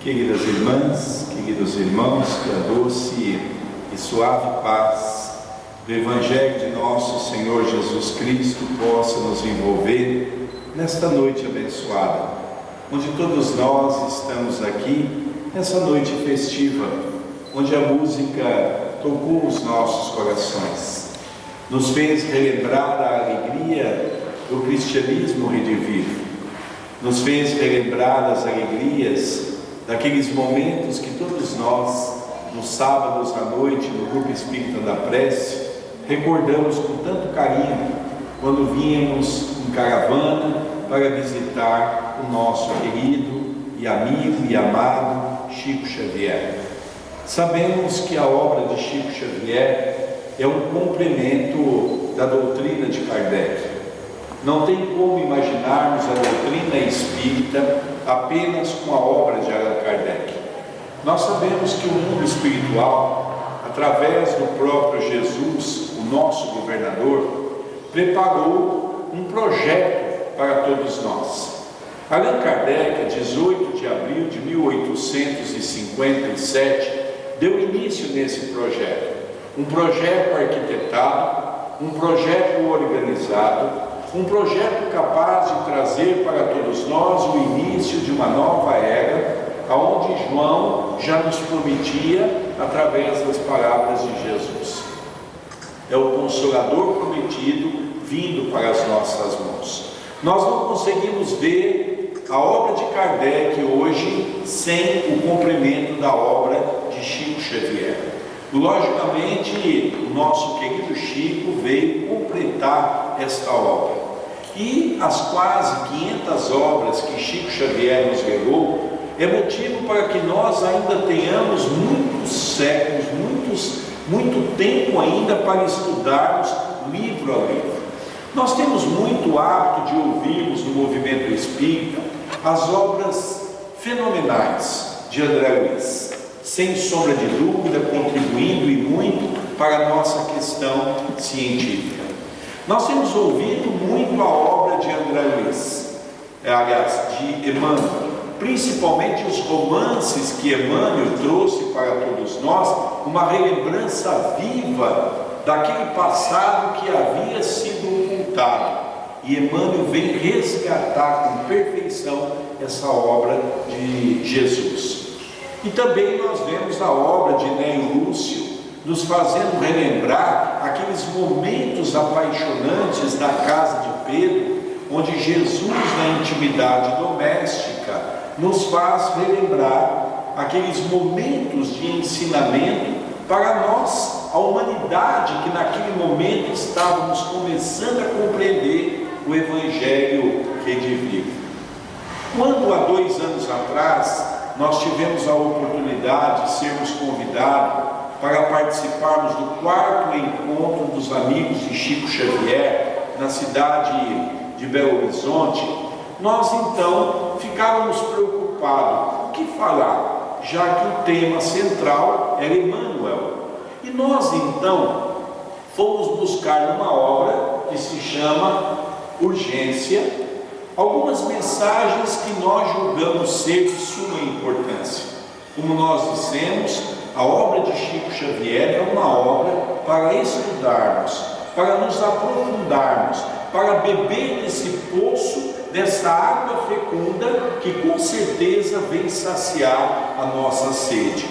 Queridas irmãs, queridos irmãos, que a doce e suave paz do Evangelho de nosso Senhor Jesus Cristo possa nos envolver nesta noite abençoada, onde todos nós estamos aqui, nessa noite festiva, onde a música tocou os nossos corações, nos fez relembrar a alegria do cristianismo redivivo, nos fez relembrar as alegrias daqueles momentos que todos nós, nos sábados à noite, no Grupo Espírita da Prece, recordamos com tanto carinho, quando vínhamos em caravana para visitar o nosso querido e amigo e amado Chico Xavier. Sabemos que a obra de Chico Xavier é um complemento da doutrina de Kardec. Não tem como imaginarmos a doutrina espírita apenas com a obra de Allan Kardec. Nós sabemos que o mundo espiritual, através do próprio Jesus, o nosso governador, preparou um projeto para todos nós. Allan Kardec, 18 de abril de 1857, deu início nesse projeto. Um projeto arquitetado, um projeto organizado, um projeto capaz de trazer para todos nós o início de uma nova era, aonde João já nos prometia através das palavras de Jesus. É o Consolador prometido vindo para as nossas mãos. Nós não conseguimos ver a obra de Kardec hoje sem o complemento da obra de Chico Xavier. Logicamente, o nosso querido Chico veio completar esta obra. E as quase 500 obras que Chico Xavier nos legou é motivo para que nós ainda tenhamos muitos séculos, muito tempo ainda para estudarmos livro a livro. Nós temos muito hábito de ouvirmos no movimento espírita as obras fenomenais de André Luiz, sem sombra de dúvida, contribuindo e muito para a nossa questão científica. Nós temos ouvido muito a obra de André Luiz, de Emmanuel, principalmente os romances que Emmanuel trouxe para todos nós, uma relembrança viva daquele passado que havia sido ocultado. E Emmanuel vem resgatar com perfeição essa obra de Jesus. E também nós vemos a obra de Nélio Lúcio, nos fazendo relembrar aqueles momentos apaixonantes da casa de Pedro, onde Jesus, na intimidade doméstica, nos faz relembrar aqueles momentos de ensinamento para nós, a humanidade, que naquele momento estávamos começando a compreender o Evangelho redivivo. Quando há 2 anos atrás nós tivemos a oportunidade de sermos convidados para participarmos do 4º encontro dos amigos de Chico Xavier, na cidade de Belo Horizonte, nós então ficávamos preocupados, o que falar, já que o tema central era Emmanuel. E nós então fomos buscar numa obra que se chama Urgência, algumas mensagens que nós julgamos ser de suma importância. Como nós dissemos, a obra de Chico Xavier é uma obra para estudarmos, para nos aprofundarmos, para beber desse poço, dessa água fecunda que com certeza vem saciar a nossa sede.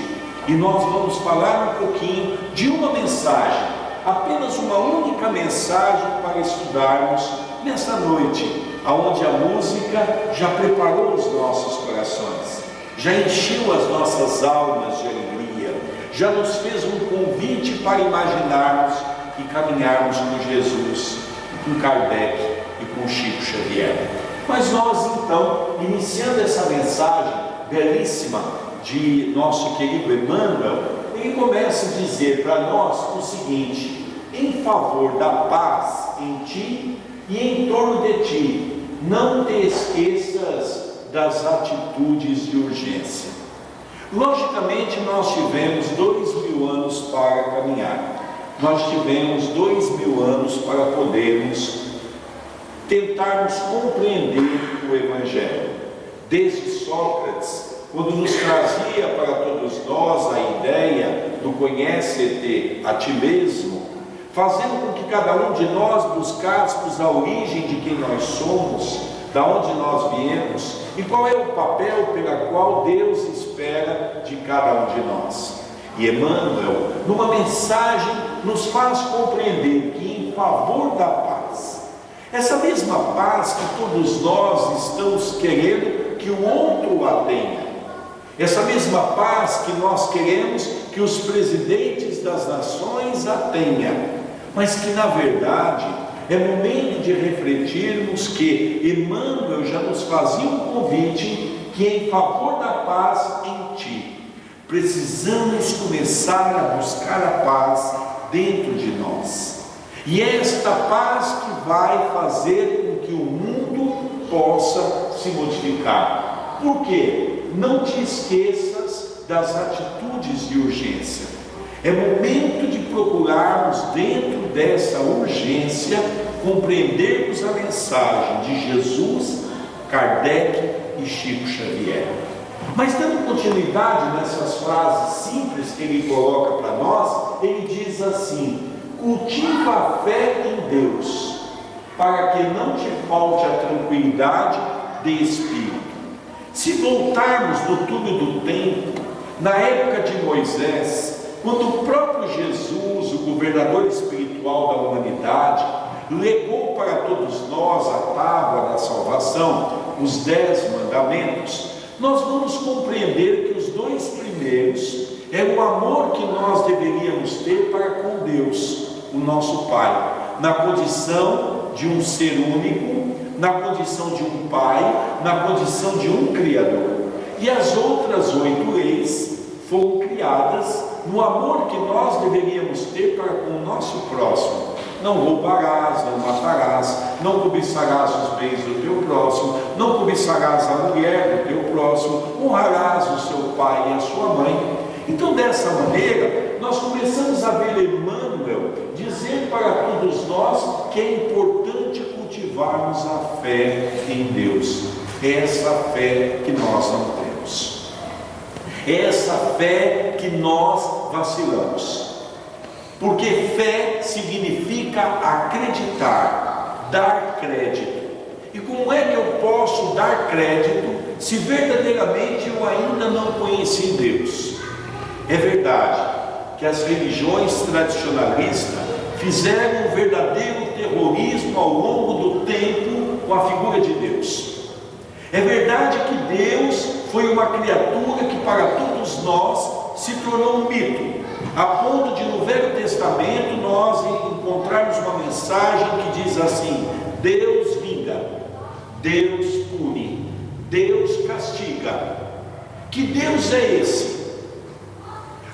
E nós vamos falar um pouquinho de uma mensagem, apenas uma única mensagem para estudarmos nessa noite, onde a música já preparou os nossos corações, já encheu as nossas almas de alegria, já nos fez um convite para imaginarmos e caminharmos com Jesus, com Kardec e com Chico Xavier. Mas nós então, iniciando essa mensagem belíssima de nosso querido Emmanuel, ele começa a dizer para nós o seguinte: em favor da paz em ti e em torno de ti, não te esqueças das atitudes de urgência. Logicamente, nós tivemos 2000 anos para caminhar. Nós tivemos 2000 anos para podermos tentarmos compreender o Evangelho. Desde Sócrates quando nos trazia para todos nós a ideia do conhece-te a ti mesmo, fazendo com que cada um de nós buscássemos a origem de quem nós somos, da onde nós viemos e qual é o papel pela qual Deus espera de cada um de nós. E Emmanuel, numa mensagem, nos faz compreender que em favor da paz, essa mesma paz que todos nós estamos querendo que o outro a tenha, essa mesma paz que nós queremos que os presidentes das nações a tenham, mas que na verdade é momento de refletirmos que Emmanuel já nos fazia um convite que em favor da paz em ti, precisamos começar a buscar a paz dentro de nós. E é esta paz que vai fazer com que o mundo possa se modificar. Por quê? Não te esqueças das atitudes de urgência. É momento de procurarmos dentro dessa urgência compreendermos a mensagem de Jesus, Kardec e Chico Xavier. Mas dando continuidade nessas frases simples que ele coloca para nós, ele diz assim: cultiva a fé em Deus, para que não te falte a tranquilidade de espírito. Se voltarmos no túnel do tempo, na época de Moisés, quando o próprio Jesus, o governador espiritual da humanidade, legou para todos nós a tábua da salvação, os 10 mandamentos, nós vamos compreender que os 2 primeiros é o amor que nós deveríamos ter para com Deus, o nosso Pai, na condição de um ser único, na condição de um Pai, na condição de um Criador. E as outras 8 leis foram criadas no amor que nós deveríamos ter para com o nosso próximo. Não roubarás, não matarás, não cobiçarás os bens do teu próximo, não cobiçarás a mulher do teu próximo, honrarás o seu pai e a sua mãe. Então, dessa maneira, nós começamos a ver Emmanuel dizer para todos nós que é importante cultivarmos a fé em Deus. Essa fé que nós não temos. Essa fé que nós vacilamos. Porque fé significa acreditar, dar crédito. E como é que eu posso dar crédito se verdadeiramente eu ainda não conheci Deus? É verdade que as religiões tradicionalistas fizeram um verdadeiro terrorismo ao longo do tempo com a figura de Deus. É verdade que Deus foi uma criatura que para todos nós se tornou um mito, a ponto de no Velho Testamento nós encontrarmos uma mensagem que diz assim: Deus vinga, Deus pune, Deus castiga. Que Deus é esse?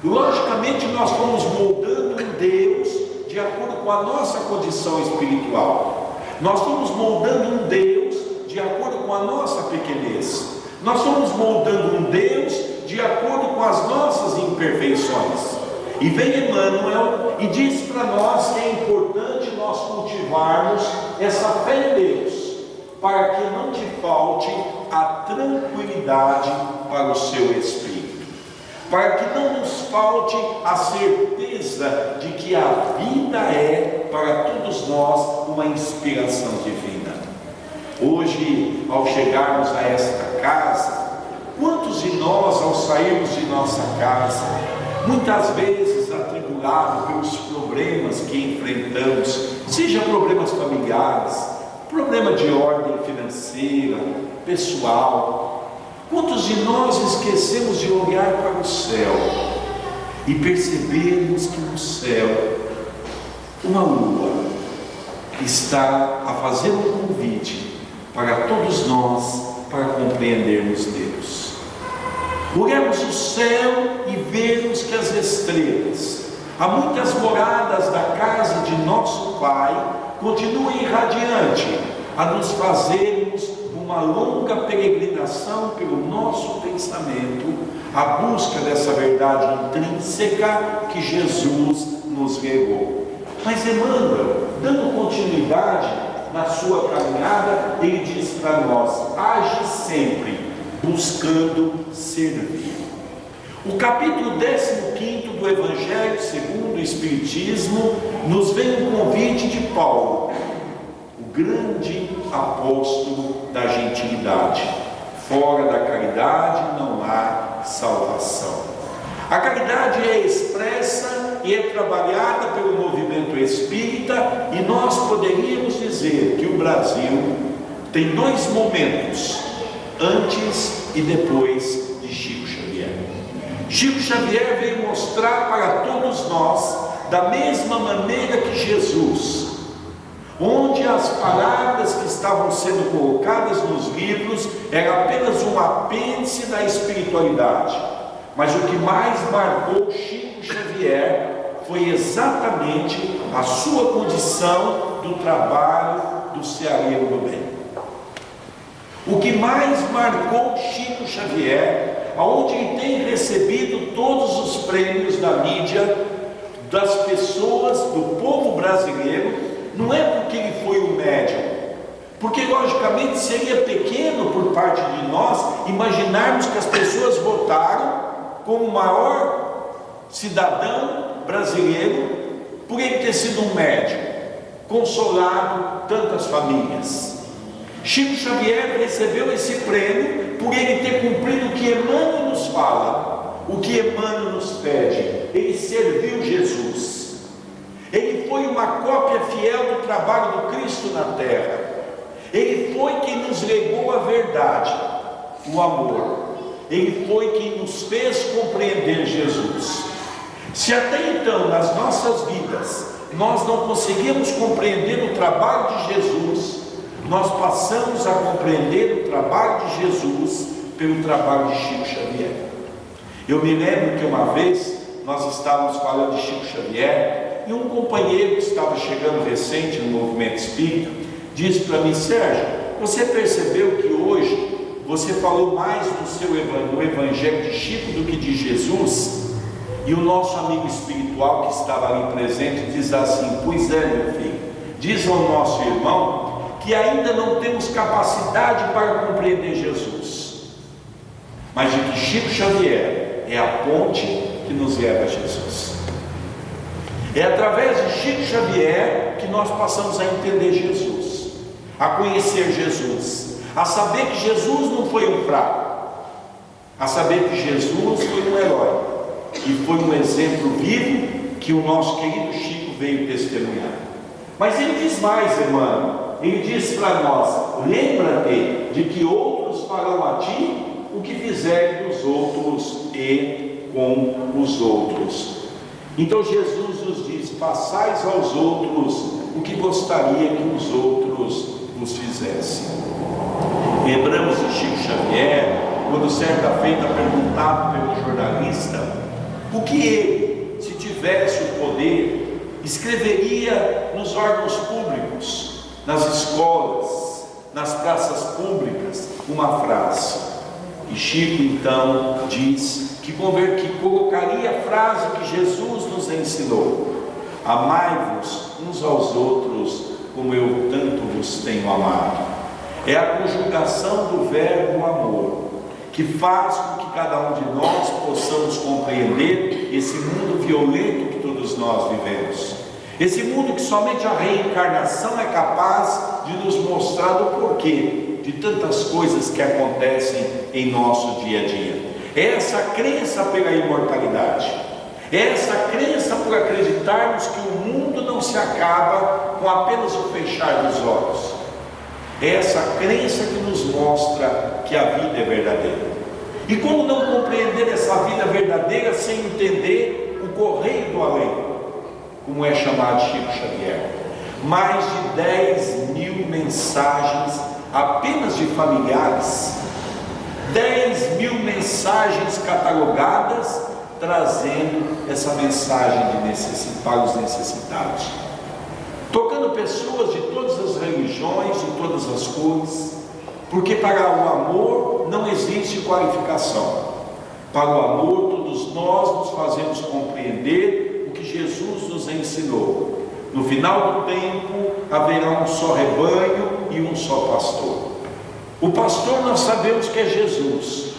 Logicamente nós fomos moldando um Deus de acordo com a nossa condição espiritual. Nós fomos moldando um Deus de acordo com a nossa pequenez. Nós fomos moldando um Deus de acordo com as nossas imperfeições. E vem Emmanuel e diz para nós que é importante nós cultivarmos essa fé em Deus, para que não te falte a tranquilidade para o seu espírito, para que não nos falte a certeza de que a vida é para todos nós uma inspiração divina. Hoje, ao chegarmos a esta casa, quantos de nós, ao sairmos de nossa casa, muitas vezes atribulados pelos problemas que enfrentamos, seja problemas familiares, problema de ordem financeira, pessoal, quantos de nós esquecemos de olhar para o céu e percebermos que no céu uma lua está a fazer um convite para todos nós para compreendermos Deus? Olhamos o céu e vemos que as estrelas, há muitas moradas da casa de nosso Pai, continuam irradiante a nos fazermos uma longa peregrinação pelo nosso pensamento, à busca dessa verdade intrínseca que Jesus nos legou. Mas Emmanuel, dando continuidade na sua caminhada, ele diz para nós: age sempre buscando servir. O capítulo 15 do Evangelho segundo o Espiritismo nos vem um convite de Paulo, o grande apóstolo da gentilidade. Fora da caridade não há salvação. A caridade é expressa e é trabalhada pelo movimento espírita, e nós poderíamos dizer que o Brasil tem dois momentos, antes e depois de Chico Xavier. Chico Xavier veio mostrar para todos nós, da mesma maneira que Jesus, onde as palavras que estavam sendo colocadas nos livros era apenas um apêndice da espiritualidade, mas o que mais marcou Chico Xavier foi exatamente a sua condição do trabalho do ceareiro do bem. O que mais marcou Chico Xavier, aonde ele tem recebido todos os prêmios da mídia, das pessoas, do povo brasileiro, não é porque ele foi um médium, porque logicamente seria pequeno por parte de nós imaginarmos que as pessoas votaram como o maior cidadão brasileiro por ele ter sido um médium, consolado tantas famílias. Chico Xavier recebeu esse prêmio por ele ter cumprido o que Emmanuel nos fala, o que Emmanuel nos pede. Ele serviu Jesus. Ele foi uma cópia fiel do trabalho do Cristo na terra. Ele foi quem nos legou a verdade, o amor. Ele foi quem nos fez compreender Jesus. Se até então, nas nossas vidas, nós não conseguimos compreender o trabalho de Jesus, nós passamos a compreender o trabalho de Jesus pelo trabalho de Chico Xavier. Eu me lembro que uma vez nós estávamos falando de Chico Xavier, e um companheiro que estava chegando recente no movimento espírita disse para mim: Sérgio, você percebeu que hoje você falou mais no Evangelho de Chico do que de Jesus? E o nosso amigo espiritual que estava ali presente diz assim: pois é, meu filho, diz ao nosso irmão que ainda não temos capacidade para compreender Jesus, mas de que Chico Xavier é a ponte que nos leva a Jesus. É através de Chico Xavier que nós passamos a entender Jesus, a conhecer Jesus, a saber que Jesus não foi um fraco, a saber que Jesus foi um herói e foi um exemplo vivo que o nosso querido Chico veio testemunhar. Mas ele diz mais, irmão, ele diz para nós: lembra-te de que outros farão a ti o que fizerem dos outros e com os outros. Então Jesus nos diz: façais aos outros o que gostaria que os outros vos fizessem. Lembramos de Chico Xavier, quando certa feita perguntado pelo jornalista o que ele, se tivesse o poder, escreveria nos órgãos públicos, nas escolas, nas praças públicas, uma frase. E Chico então diz que colocaria a frase que Jesus nos ensinou: amai-vos uns aos outros como eu tanto vos tenho amado. É a conjugação do verbo amor que faz com que cada um de nós possamos compreender esse mundo violento que todos nós vivemos, esse mundo que somente a reencarnação é capaz de nos mostrar o porquê de tantas coisas que acontecem em nosso dia a dia. É essa crença pela imortalidade, é essa crença por acreditarmos que o mundo não se acaba com apenas o fechar dos olhos. É essa crença que nos mostra que a vida é verdadeira. E como não compreender essa vida verdadeira sem entender o correio do além, como é chamado Chico Xavier? Mais de 10 mil mensagens apenas de familiares, 10 mil mensagens catalogadas, trazendo essa mensagem para os necessitados, tocando pessoas de todas as religiões, de todas as cores, porque para o amor não existe qualificação. Para o amor todos nós nos fazemos compreender o que Jesus nos ensinou: no final do tempo haverá um só rebanho e um só pastor. O pastor nós sabemos que é Jesus,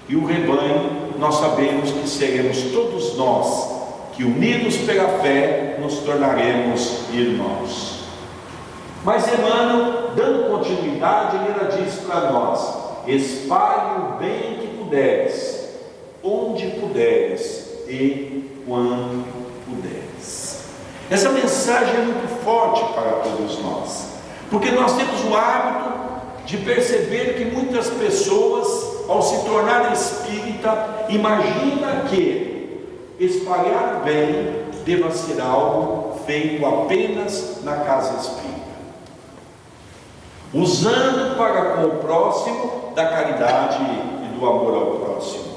e o rebanho nós sabemos que seremos todos nós, que unidos pela fé nos tornaremos irmãos. Mas Emmanuel, dando continuidade, ele ainda diz para nós: espalhe o bem que puderes, onde puderes e quando puderes. Essa mensagem é muito forte para todos nós, porque nós temos o hábito de perceber que muitas pessoas, ao se tornar espírita, imagina que espalhar o bem deva ser algo feito apenas na casa espírita, usando para com o próximo da caridade e do amor ao próximo.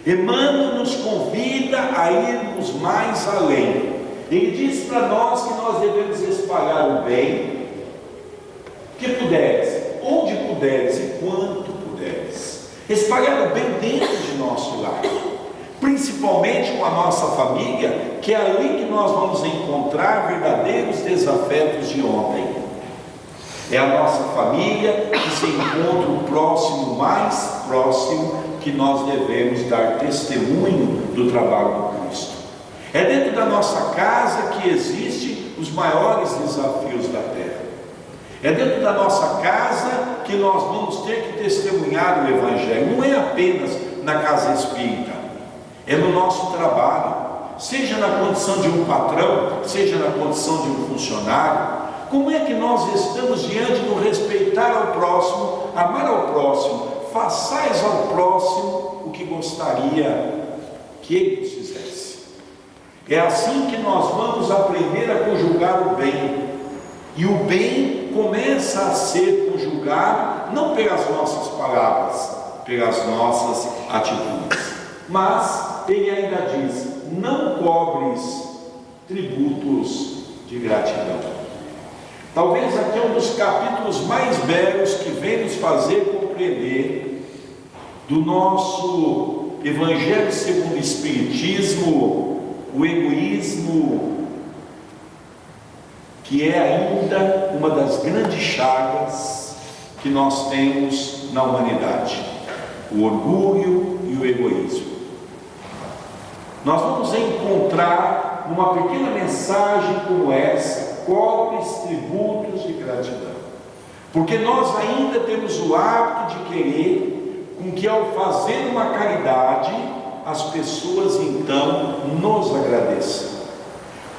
Emmanuel nos convida a irmos mais além. Ele diz para nós que nós devemos espalhar o bem que puderes, onde puderes e quanto puderes. Espalhar o bem dentro de nosso lar, principalmente com a nossa família, que é ali que nós vamos encontrar verdadeiros desafetos de ontem. É a nossa família que se encontra o próximo mais próximo, que nós devemos dar testemunho do trabalho do Cristo. É dentro da nossa casa que existem os maiores desafios da terra. É dentro da nossa casa que nós vamos ter que testemunhar o Evangelho. Não é apenas na casa espírita, é no nosso trabalho, seja na condição de um patrão, seja na condição de um funcionário. Como é que nós estamos diante do respeitar ao próximo, amar ao próximo, façais ao próximo o que gostaria que ele nos fizesse? É assim que nós vamos aprender a conjugar o bem. E o bem começa a ser conjugado não pelas nossas palavras, pelas nossas atitudes. Mas ele ainda diz: não cobres tributos de gratidão. Talvez aqui é um dos capítulos mais belos que vem nos fazer compreender do nosso Evangelho segundo o Espiritismo, o egoísmo, que é ainda uma das grandes chagas que nós temos na humanidade: o orgulho e o egoísmo. Nós vamos encontrar numa pequena mensagem como essa: cobres tributos de gratidão, porque nós ainda temos o hábito de querer com que, ao fazer uma caridade, as pessoas então nos agradeçam.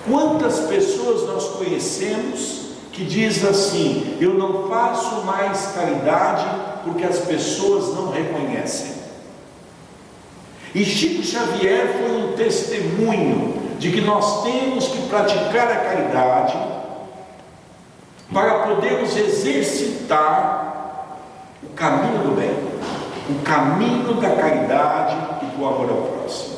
Quantas pessoas nós conhecemos que diz assim: eu não faço mais caridade porque as pessoas não reconhecem? E Chico Xavier foi um testemunho de que nós temos que praticar a caridade para podermos exercitar o caminho do bem, o caminho da caridade e do amor ao próximo,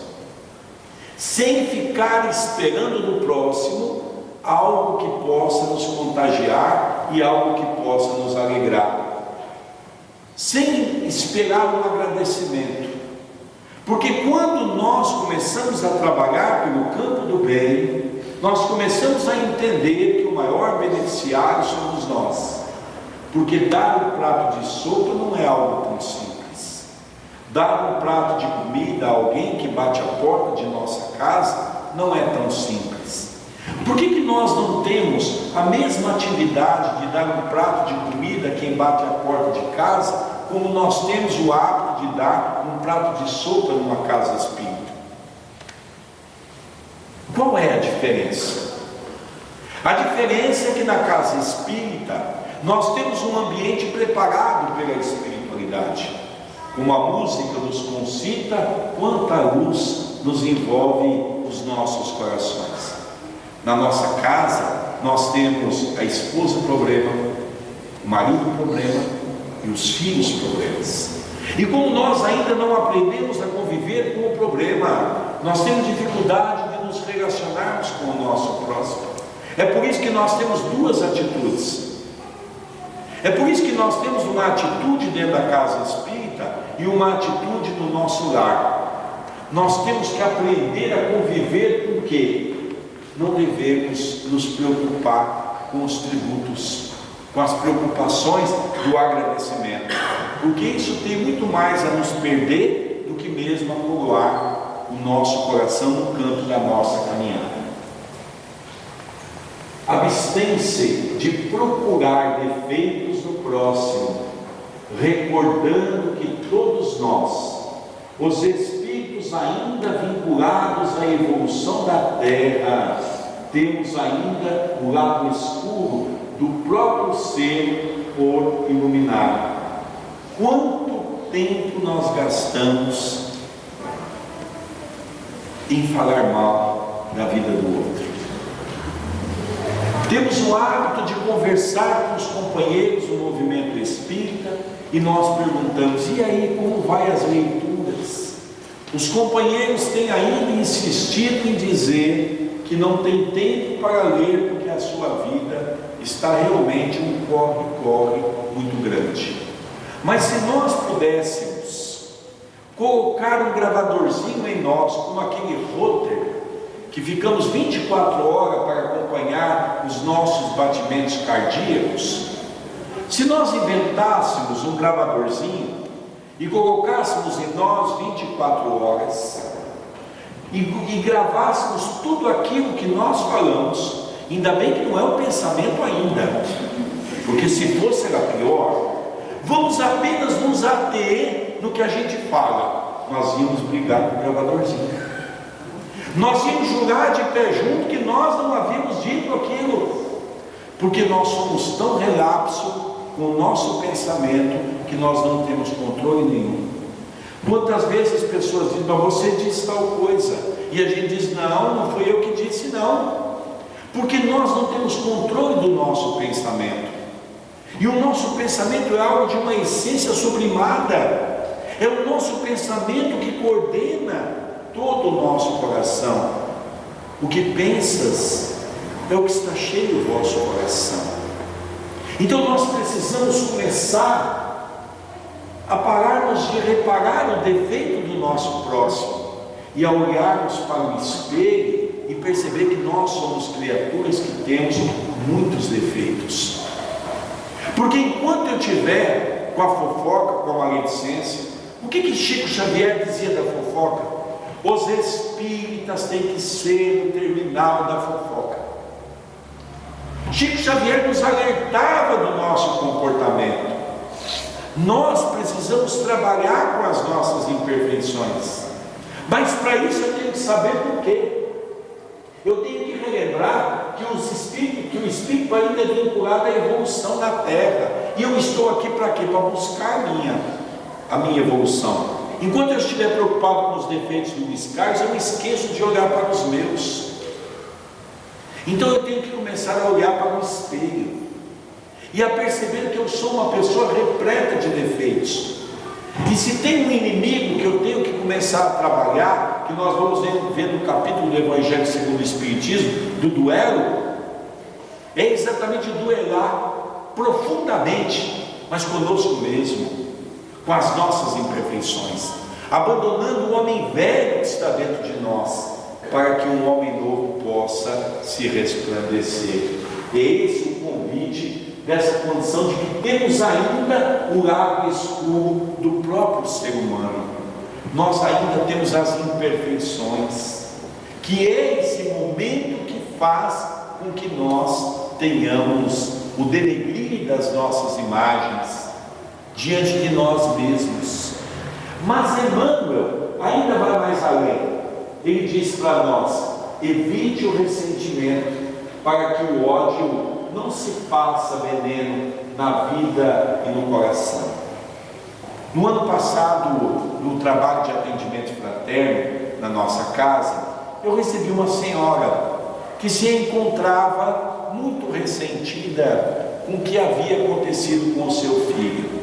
sem ficar esperando do próximo algo que possa nos contagiar e algo que possa nos alegrar, sem esperar um agradecimento. Porque quando nós começamos a trabalhar pelo campo do bem, nós começamos a entender que o maior beneficiário somos nós. Porque dar um prato de sopa não é algo tão simples. Dar um prato de comida a alguém que bate a porta de nossa casa não é tão simples. Por que nós não temos a mesma atividade de dar um prato de comida a quem bate a porta de casa, como nós temos o hábito de dar um prato de sopa numa casa espírita? Qual é a diferença? A diferença é que na casa espírita nós temos um ambiente preparado pela espiritualidade. Como a música nos concita, quanta luz nos envolve os nossos corações. Na nossa casa nós temos a esposa problema, o marido problema e os filhos problemas. E como nós ainda não aprendemos a conviver com o problema, nós temos dificuldade de nos relacionarmos com o nosso próximo. É por isso que nós temos duas atitudes. É por isso que nós temos uma atitude dentro da casa espírita e uma atitude no nosso lar. Nós temos que aprender a conviver com o quê? Não devemos nos preocupar com os tributos, com as preocupações do agradecimento. porque isso tem muito mais a nos perder do que mesmo a coroar o nosso coração no campo da nossa caminhada. Abstém-se de procurar defeitos no próximo, recordando que todos nós, os espíritos ainda vinculados à evolução da Terra, temos ainda o lado escuro do próprio ser por iluminar. Quanto tempo nós gastamos em falar mal da vida do outro? Temos o hábito de conversar com os companheiros do movimento espírita e nós perguntamos: e aí, como vai as leituras? Os companheiros têm ainda insistido em dizer que não tem tempo para ler porque a sua vida está realmente um corre-corre muito grande. Mas se nós pudéssemos colocar um gravadorzinho em nós, como aquele roter, que ficamos 24 horas para acompanhar os nossos batimentos cardíacos, se nós inventássemos um gravadorzinho e colocássemos em nós 24 horas e gravássemos tudo aquilo que nós falamos, ainda bem que não é um pensamento ainda, porque se fosse era pior, vamos apenas nos ater no que a gente fala, nós íamos brigar com o gravadorzinho. Nós íamos jurar de pé junto que nós não havíamos dito aquilo, porque nós somos tão relapso com o nosso pensamento que nós não temos controle nenhum. Quantas vezes as pessoas dizem: mas você disse tal coisa, e a gente diz: não foi eu que disse, não, porque nós não temos controle do nosso pensamento, e o nosso pensamento é algo de uma essência sublimada, é o nosso pensamento que coordena todo o nosso coração. O que pensas é o que está cheio do vosso coração. Então nós precisamos começar a pararmos de reparar o defeito do nosso próximo e a olharmos para o espelho e perceber que nós somos criaturas que temos muitos defeitos. Porque enquanto eu tiver com a fofoca, com a maledicência, o que Chico Xavier dizia da fofoca? Os espíritas têm que ser o terminal da fofoca. Chico Xavier nos alertava do nosso comportamento. Nós precisamos trabalhar com as nossas imperfeições, mas para isso eu tenho que saber por quê. Eu tenho que relembrar que o espírito ainda é vinculado à evolução da Terra, e eu estou aqui para quê? Para buscar a minha evolução. Enquanto eu estiver preocupado com os defeitos do Luiz Carlos, eu esqueço de olhar para os meus. Então eu tenho que começar a olhar para o espelho e a perceber que eu sou uma pessoa repleta de defeitos. E se tem um inimigo que eu tenho que começar a trabalhar, que nós vamos ver no capítulo do Evangelho segundo o Espiritismo, do duelo, é exatamente duelar profundamente, mas conosco mesmo, com as nossas imperfeições, abandonando o homem velho que está dentro de nós, para que um homem novo possa se resplandecer. É esse o convite dessa condição de que temos ainda o lado escuro do próprio ser humano. Nós ainda temos as imperfeições, que é esse momento que faz com que nós tenhamos o denegrir das nossas imagens diante de nós mesmos. Mas Emmanuel ainda vai mais além. Ele diz para nós: evite o ressentimento, para que o ódio não se faça veneno na vida e no coração. No ano passado, no trabalho de atendimento fraterno na nossa casa, eu recebi uma senhora que se encontrava muito ressentida com o que havia acontecido com o seu filho.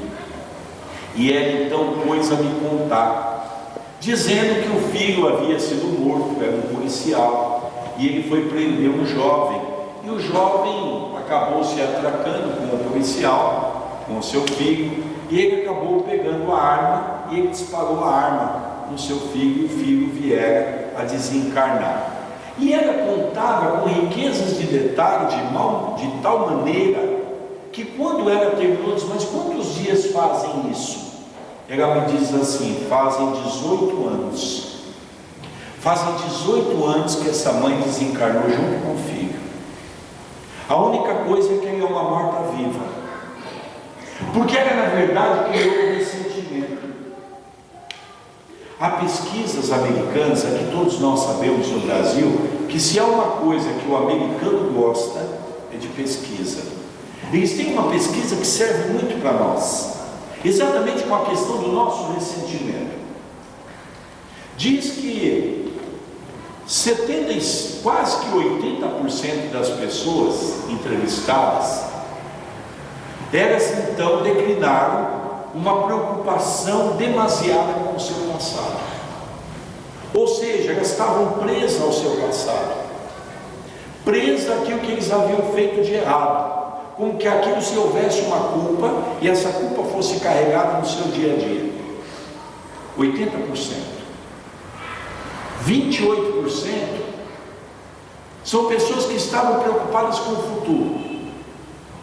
E ela então pôs a me contar, dizendo que o filho havia sido morto, era um policial, e ele foi prender um jovem, e o jovem acabou se atracando com o policial, com o seu filho, e ele acabou pegando a arma, e ele disparou a arma no seu filho, e o filho viera a desencarnar. E ela contava com riquezas de detalhe, de tal maneira, que quando ela terminou, disse: mas quantos dias fazem isso? ela me diz assim: fazem 18 anos. Fazem 18 anos que essa mãe desencarnou junto com o filho. A única coisa é que ela é uma morta-viva, porque ela na verdade criou um ressentimento. Há pesquisas americanas, que todos nós sabemos no Brasil, que se há uma coisa que o americano gosta, é de pesquisa. Eles têm uma pesquisa que serve muito para nós, exatamente com a questão do nosso ressentimento. Diz que quase que 80% das pessoas entrevistadas, elas então declinaram uma preocupação demasiada com o seu passado. Ou seja, elas estavam presas ao seu passado, presas àquilo que eles haviam feito de errado, como que aquilo se houvesse uma culpa e essa culpa fosse carregada no seu dia a dia. 80%. 28% são pessoas que estavam preocupadas com o futuro,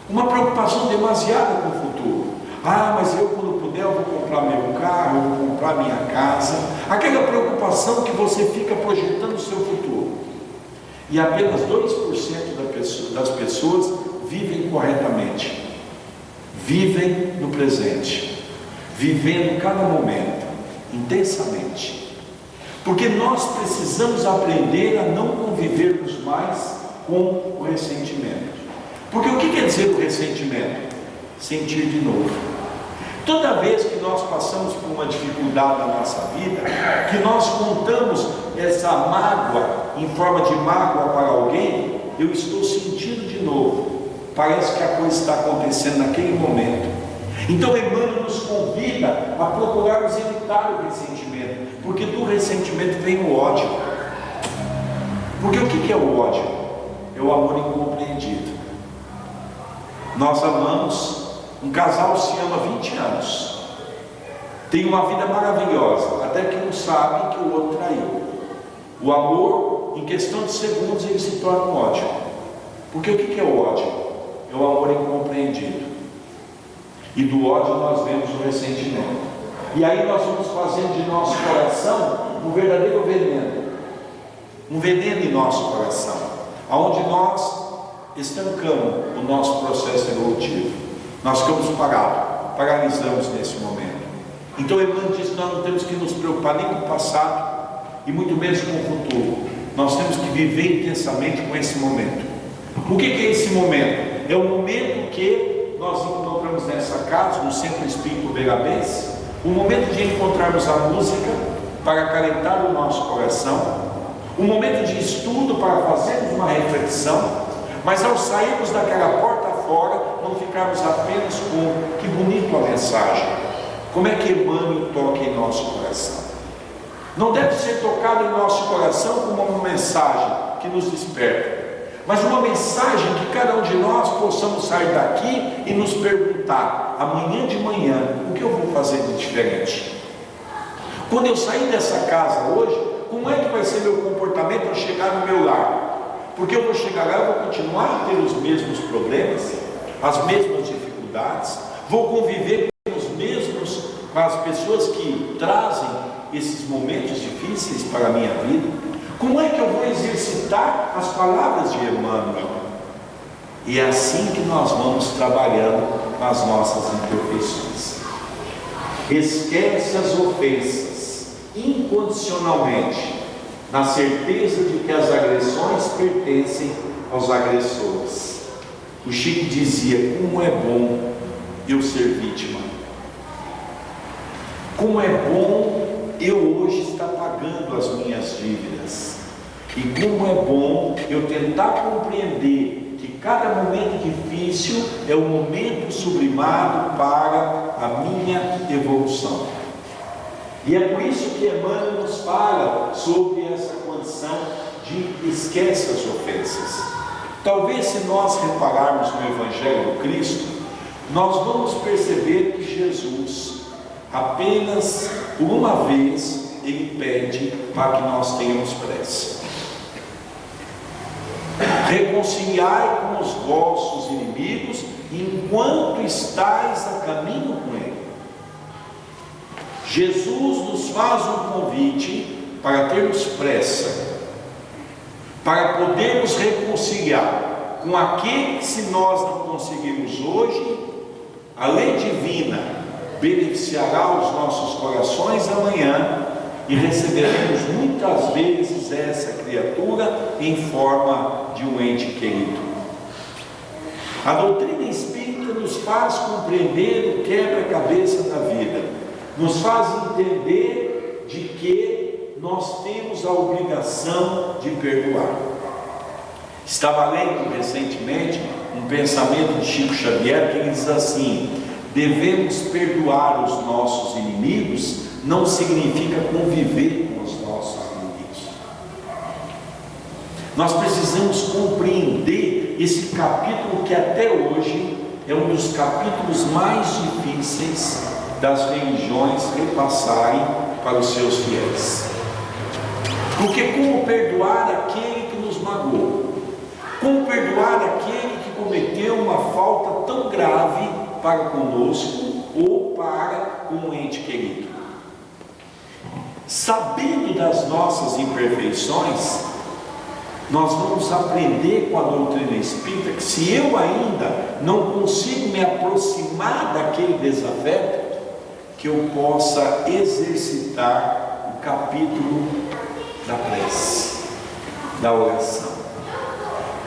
uma preocupação demasiada com o futuro. Ah, mas eu quando puder eu vou comprar meu carro, eu vou comprar minha casa. Aquela preocupação que você fica projetando o seu futuro. E apenas 2% das pessoas vivem corretamente, vivem no presente, vivendo cada momento intensamente. Porque nós precisamos aprender a não convivermos mais com o ressentimento. Porque o que quer dizer o ressentimento? Sentir de novo. Toda vez que nós passamos por uma dificuldade na nossa vida, que nós contamos essa mágoa em forma de mágoa para alguém, eu estou sentindo de novo. Parece que a coisa está acontecendo naquele momento. Então Emmanuel nos convida a procurarmos evitar o ressentimento, porque do ressentimento vem o ódio. Porque o que é o ódio? É o amor incompreendido. Nós amamos, um casal se ama 20 anos, tem uma vida maravilhosa, até que um sabe que o outro traiu. O amor, em questão de segundos, ele se torna um ódio. Porque o que é o ódio? É o amor incompreendido. E do ódio nós vemos o ressentimento. E aí nós vamos fazendo de nosso coração um verdadeiro veneno. Um veneno em nosso coração, onde nós estancamos o nosso processo evolutivo. Nós ficamos parados, paralisamos nesse momento. Então Emmanuel diz que nós não temos que nos preocupar nem com o passado e muito menos com o futuro. Nós temos que viver intensamente com esse momento. O que é esse momento? É o momento que nós encontramos nessa casa, no Centro Espírita Uberabense, o momento de encontrarmos a música para acalentar o nosso coração, um momento de estudo para fazermos uma reflexão, mas ao sairmos daquela porta fora, não ficarmos apenas com que bonita a mensagem. Como é que Emmanuel toca em nosso coração? Não deve ser tocado em nosso coração como uma mensagem que nos desperta, mas uma mensagem que cada um de nós possamos sair daqui e nos perguntar, amanhã de manhã, o que eu vou fazer de diferente? Quando eu sair dessa casa hoje, como é que vai ser meu comportamento ao chegar no meu lar? Porque eu vou chegar lá e vou continuar a ter os mesmos problemas, as mesmas dificuldades, vou conviver com as pessoas que trazem esses momentos difíceis para a minha vida. Como é que eu vou exercitar as palavras de Emmanuel? E é assim que nós vamos trabalhando nas nossas imperfeições. Esquece as ofensas incondicionalmente, na certeza de que as agressões pertencem aos agressores. O Chico dizia: como é bom eu ser vítima, como é bom eu hoje estar pagando as minhas dívidas, e como é bom eu tentar compreender que cada momento difícil é um momento sublimado para a minha evolução. E é por isso que Emmanuel nos fala sobre essa condição de esquece as ofensas. Talvez, se nós repararmos no Evangelho do Cristo, nós vamos perceber que Jesus, apenas por uma vez, ele pede para que nós tenhamos pressa. Reconciliai com os vossos inimigos enquanto estais a caminho com ele. Jesus nos faz um convite para termos pressa, para podermos reconciliar com aquele que, se nós não conseguirmos hoje, a lei divina beneficiará os nossos corações amanhã, e receberemos muitas vezes essa criatura em forma de um ente querido. A doutrina espírita nos faz compreender o quebra-cabeça da vida, nos faz entender de que nós temos a obrigação de perdoar. Estava lendo recentemente um pensamento de Chico Xavier que ele diz assim: devemos perdoar os nossos inimigos, não significa conviver com os nossos inimigos. Nós precisamos compreender esse capítulo que até hoje é um dos capítulos mais difíceis das religiões repassarem para os seus fiéis. Porque como perdoar aquele que nos magoou? Como perdoar aquele que cometeu uma falta tão grave para conosco ou para um ente querido? Sabendo das nossas imperfeições, nós vamos aprender com a doutrina espírita que, se eu ainda não consigo me aproximar daquele desafeto, que eu possa exercitar o capítulo da prece, da oração,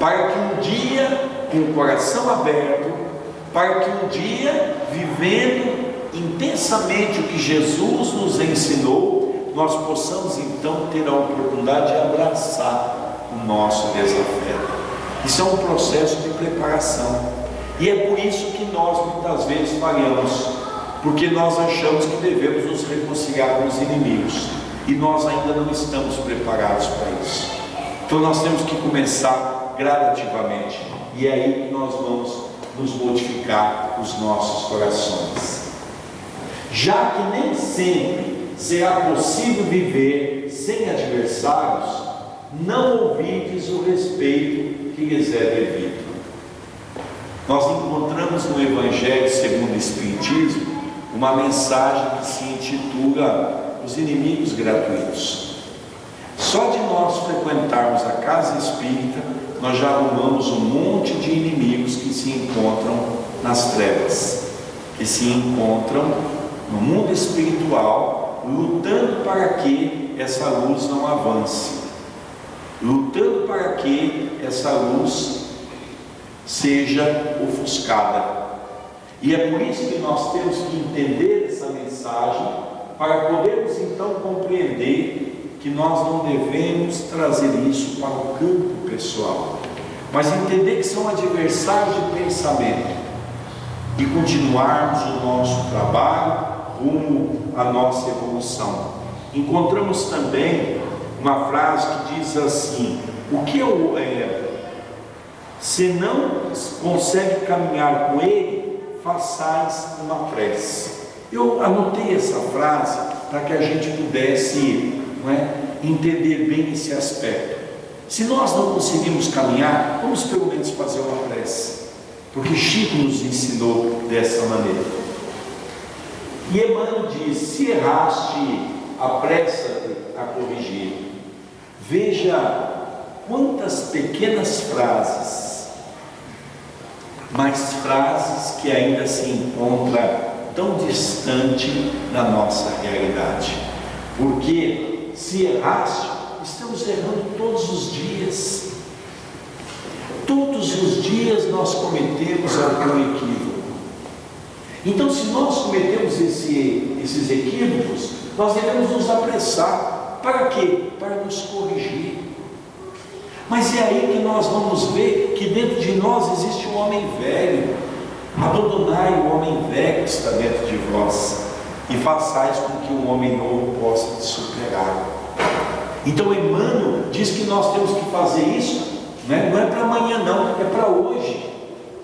para que um dia, com o coração aberto, para que um dia, vivendo intensamente o que Jesus nos ensinou, nós possamos então ter a oportunidade de abraçar o nosso desafeto. Isso é um processo de preparação, e é por isso que nós muitas vezes falhamos, porque nós achamos que devemos nos reconciliar com os inimigos, e nós ainda não estamos preparados para isso. Então nós temos que começar gradativamente, e é aí que nós vamos nos modificar os nossos corações. Já que nem sempre será possível viver sem adversários, não ouvides o respeito que lhes é devido. Nós encontramos no Evangelho segundo o Espiritismo uma mensagem que se intitula Os Inimigos Gratuitos. Só de nós frequentarmos a casa espírita, nós já arrumamos um monte de inimigos que se encontram nas trevas, que se encontram no mundo espiritual, lutando para que essa luz não avance, lutando para que essa luz seja ofuscada. E é por isso que nós temos que entender essa mensagem, para podermos então compreender que nós não devemos trazer isso para o campo pessoal, mas entender que são adversários de pensamento, e continuarmos o nosso trabalho rumo à nossa evolução. Encontramos também uma frase que diz assim: se não consegue caminhar com ele, façais uma prece. Eu anotei essa frase para que a gente pudesse, entender bem esse aspecto. Se nós não conseguimos caminhar, vamos pelo menos fazer uma prece, porque Chico nos ensinou dessa maneira. E Emmanuel diz: se erraste, apressa-te a corrigir. Veja quantas pequenas frases, mas frases que ainda se encontram tão distante da nossa realidade. Porque se erraste, estamos errando todos os dias. Todos os dias nós cometemos algum equívoco. Então, se nós cometemos esses equívocos, nós devemos nos apressar. Para quê? Para nos corrigir. Mas é aí que nós vamos ver que dentro de nós existe um homem velho. Abandonai o homem velho que está dentro de vós, e façais com que o homem novo possa te superar. Então Emmanuel diz que nós temos que fazer isso, não é para amanhã não, é para hoje.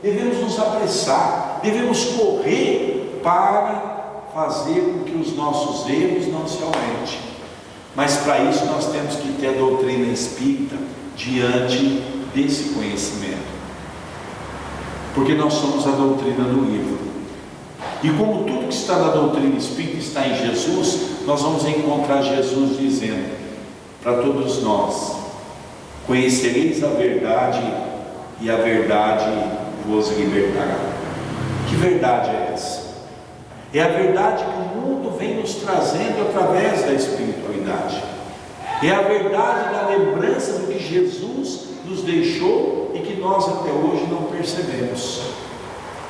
Devemos nos apressar, devemos correr para fazer com que os nossos erros não se aumentem. Mas para isso nós temos que ter a doutrina espírita diante desse conhecimento, porque nós somos a doutrina do livro. E como tudo que está na doutrina espírita está em Jesus, nós vamos encontrar Jesus dizendo para todos nós: conhecereis a verdade e a verdade vos libertará. Que verdade é essa? É a verdade que o mundo vem nos trazendo através da espiritualidade. É a verdade da lembrança do que Jesus nos deixou e que nós até hoje não percebemos.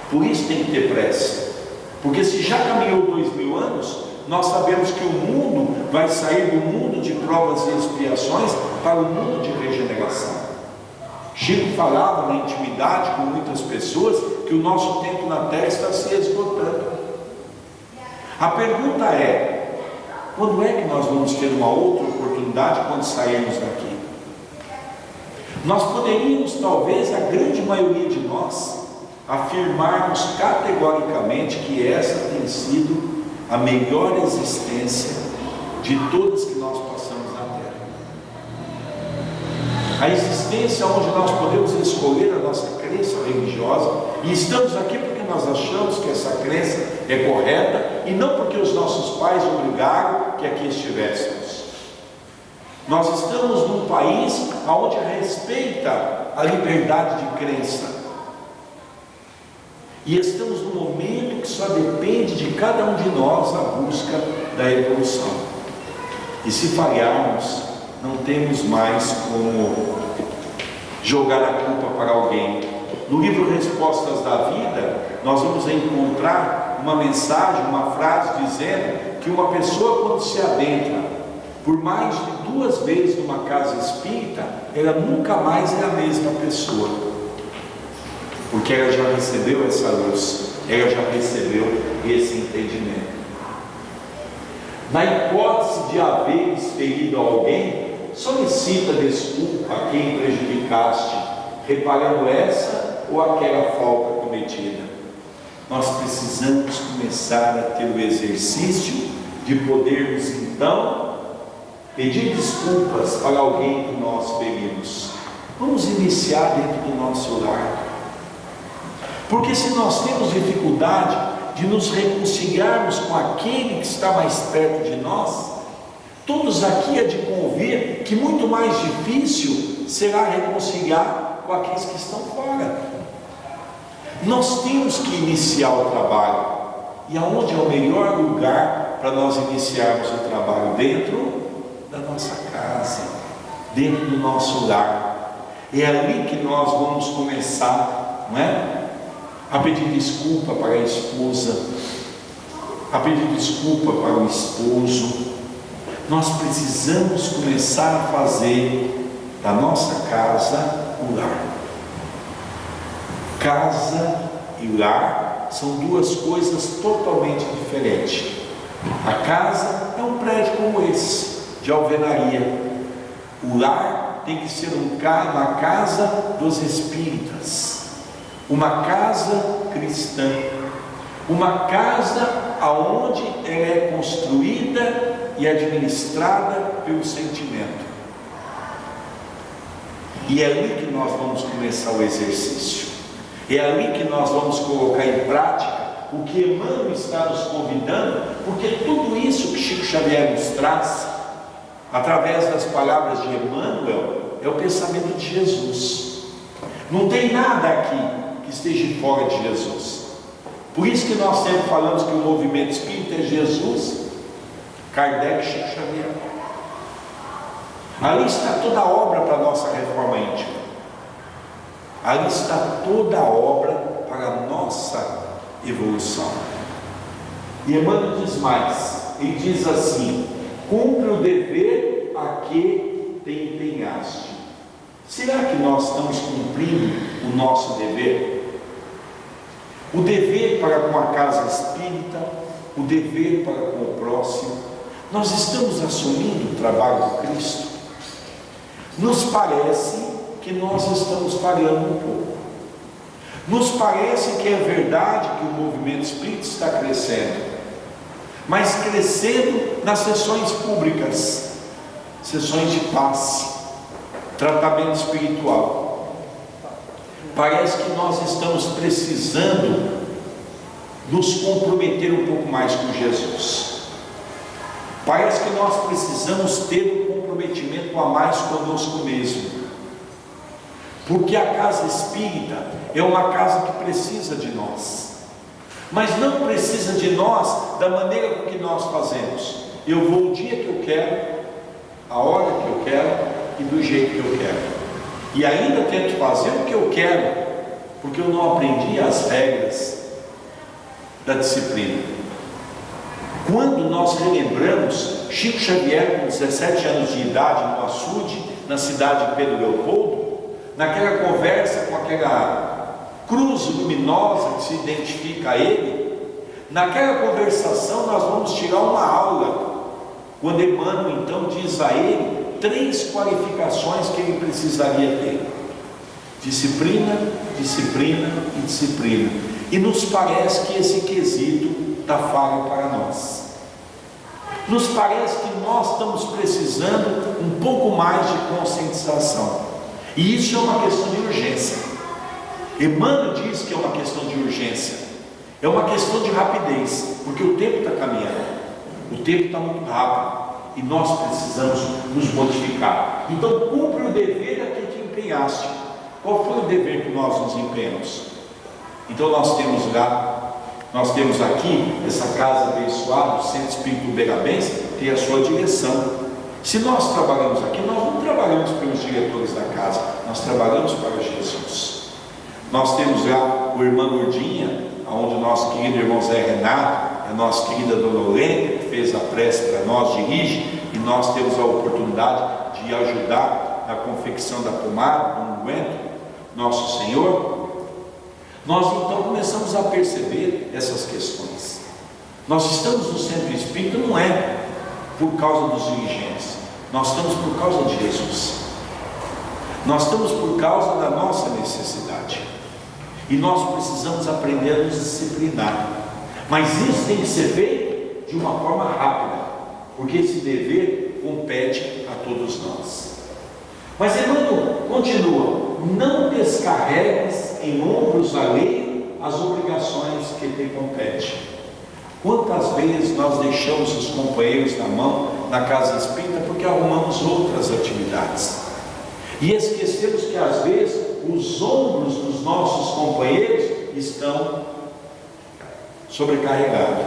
Por isso tem que ter pressa, porque se já caminhou 2000 anos, nós sabemos que o mundo vai sair do mundo de provas e expiações para o mundo de regeneração. Chico falava na intimidade com muitas pessoas que o nosso tempo na Terra está se esgotando. A pergunta é: quando é que nós vamos ter uma outra oportunidade quando sairmos daqui? Nós poderíamos, talvez a grande maioria de nós, afirmarmos categoricamente que essa tem sido a melhor existência de todas que nós passamos na Terra. A existência onde nós podemos escolher a nossa crença religiosa, e estamos aqui porque nós achamos que essa crença é correta e não porque os nossos pais obrigaram que aqui estivéssemos. Nós estamos num país onde respeita a liberdade de crença. E estamos num momento que só depende de cada um de nós a busca da evolução. E se falharmos, não temos mais como jogar a culpa para alguém. No livro Respostas da Vida, nós vamos encontrar uma mensagem, uma frase dizendo que uma pessoa, quando se adentra por mais de 2 vezes numa casa espírita, ela nunca mais é a mesma pessoa, porque ela já recebeu essa luz, ela já recebeu esse entendimento. Na hipótese de haveres ferido alguém, solicita desculpa a quem prejudicaste, reparando essa ou aquela falta cometida. Nós precisamos começar a ter o exercício de podermos então pedir desculpas para alguém que nós ferimos. Vamos iniciar dentro do nosso lar. Porque se nós temos dificuldade de nos reconciliarmos com aquele que está mais perto de nós, todos aqui é de convir que muito mais difícil será reconciliar com aqueles que estão fora. Nós temos que iniciar o trabalho. E aonde é o melhor lugar para nós iniciarmos o trabalho? Dentro da nossa casa, dentro do nosso lar. É ali que nós vamos começar, não é? A pedir desculpa para a esposa, a pedir desculpa para o esposo. Nós precisamos começar a fazer da nossa casa o lar. Casa e lar são 2 coisas totalmente diferentes. A casa é um prédio como esse, de alvenaria. O lar tem que ser uma casa dos espíritas, uma casa cristã, uma casa aonde ela é construída e administrada pelo sentimento. E é ali que nós vamos começar o exercício. É ali que nós vamos colocar em prática o que Emmanuel está nos convidando, porque tudo isso que Chico Xavier nos traz, através das palavras de Emmanuel, é o pensamento de Jesus. Não tem nada aqui que esteja fora de Jesus. Por isso que nós sempre falamos que o movimento espírita é Jesus, Kardec e Chico Xavier. Ali está toda a obra para a nossa reforma íntima. Ali está toda a obra para a nossa evolução. E Emmanuel diz mais, ele diz assim: cumpre o dever a que te empenhaste. Será que nós estamos cumprindo o nosso dever? O dever para com a casa espírita, o dever para com o próximo. Nós estamos assumindo o trabalho do Cristo? Nos parece que nós estamos falhando um pouco. Nos parece que é verdade que o movimento espírita está crescendo, mas crescendo nas sessões públicas, sessões de passe, tratamento espiritual. Parece que nós estamos precisando nos comprometer um pouco mais com Jesus. Parece que nós precisamos ter um comprometimento a mais conosco mesmo, porque a casa espírita é uma casa que precisa de nós, mas não precisa de nós da maneira com que nós fazemos. Eu vou o dia que eu quero, a hora que eu quero e do jeito que eu quero, e ainda tento fazer o que eu quero, porque eu não aprendi as regras da disciplina. Quando nós relembramos Chico Xavier com 17 anos de idade no açude, na cidade de Pedro Leopoldo, naquela conversa com aquela cruz luminosa que se identifica a ele, naquela conversação nós vamos tirar uma aula, quando Emmanuel então diz a ele 3 qualificações que ele precisaria ter: disciplina, disciplina e disciplina. E nos parece que esse quesito está falho para nós. Nos parece que nós estamos precisando um pouco mais de conscientização, e isso é uma questão de urgência. Emmanuel diz que é uma questão de urgência, é uma questão de rapidez, porque o tempo está caminhando, o tempo está muito rápido, e nós precisamos nos modificar. Então cumpre o dever a que te empenhaste. Qual foi o dever que nós nos empenhamos? Então nós temos aqui essa casa abençoada, o Centro Espírita Uberabens, tem a sua direção. Se nós trabalhamos aqui, nós não trabalhamos pelos diretores da casa, nós trabalhamos para Jesus. Nós temos lá o irmão Urdinha, onde o nosso querido irmão Zé Renato, a nossa querida Dona Olência, que fez a prece para nós, dirige, e nós temos a oportunidade de ajudar na confecção da pomada, do unguento, Nosso Senhor. Nós então começamos a perceber essas questões. Nós estamos no centro espírita não é por causa dos dirigentes, nós estamos por causa de Jesus, nós estamos por causa da nossa necessidade, e nós precisamos aprender a nos disciplinar, mas isso tem que ser feito de uma forma rápida, porque esse dever compete a todos nós. Mas Emmanuel continua: não descarregues em ombros alheios as obrigações que te competem. Quantas vezes nós deixamos os companheiros na mão na casa espírita porque arrumamos outras atividades, e esquecemos que às vezes os ombros dos nossos companheiros estão sobrecarregados.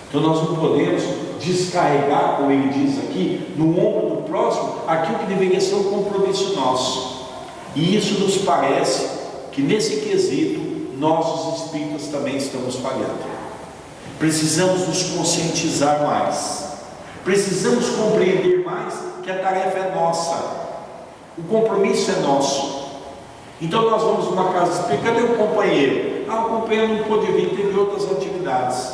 Então nós não podemos descarregar, como ele diz aqui, no ombro do próximo aquilo que deveria ser um compromisso nosso. E isso nos parece que nesse quesito nós, os espíritas, também estamos falhando. Precisamos nos conscientizar mais, precisamos compreender mais que a tarefa é nossa, o compromisso é nosso. Então nós vamos numa casa espírita: cadê o companheiro? O companheiro não pôde vir, teve outras atividades.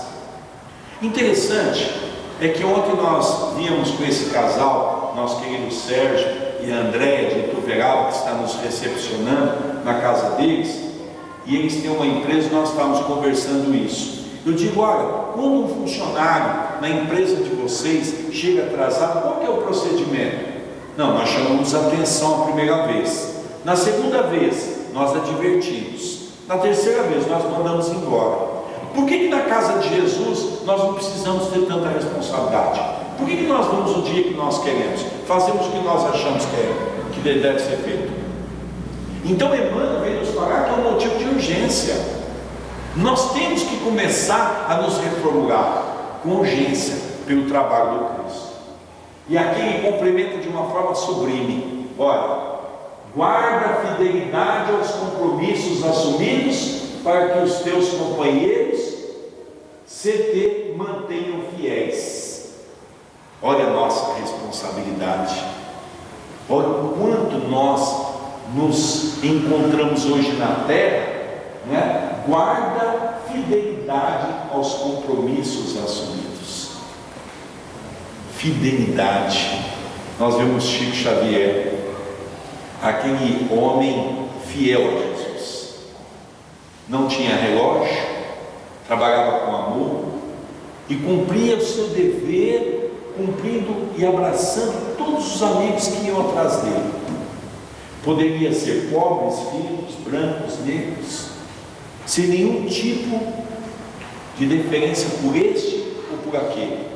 Interessante é que ontem nós víamos com esse casal, nosso querido Sérgio e a Andréia de Ituverava, que está nos recepcionando na casa deles, e eles têm uma empresa, nós estávamos conversando isso. Eu digo: olha, quando um funcionário na empresa de vocês chega atrasado, qual que é o procedimento? Não, nós chamamos atenção a primeira vez, na segunda vez nós advertimos, na terceira vez nós mandamos embora. Por que na casa de Jesus nós não precisamos ter tanta responsabilidade? Por que nós vamos o dia que nós queremos, fazemos o que nós achamos que deve ser feito? Então Emmanuel vem nos falar que é um motivo de urgência. Nós temos que começar a nos reformular com urgência pelo trabalho do Cristo. E aqui ele complementa de uma forma sublime: olha, guarda a fidelidade aos compromissos assumidos, para que os teus companheiros se te mantenham fiéis. Olha a nossa responsabilidade, olha o quanto nós nos encontramos hoje na terra, né? Guarda fidelidade aos compromissos assumidos. Fidelidade. Nós vemos Chico Xavier, aquele homem fiel a Jesus. Não tinha relógio, trabalhava com amor e cumpria o seu dever, cumprindo e abraçando todos os amigos que iam atrás dele. Poderia ser pobres, filhos, brancos, negros, sem nenhum tipo de deferência por este ou por aquele.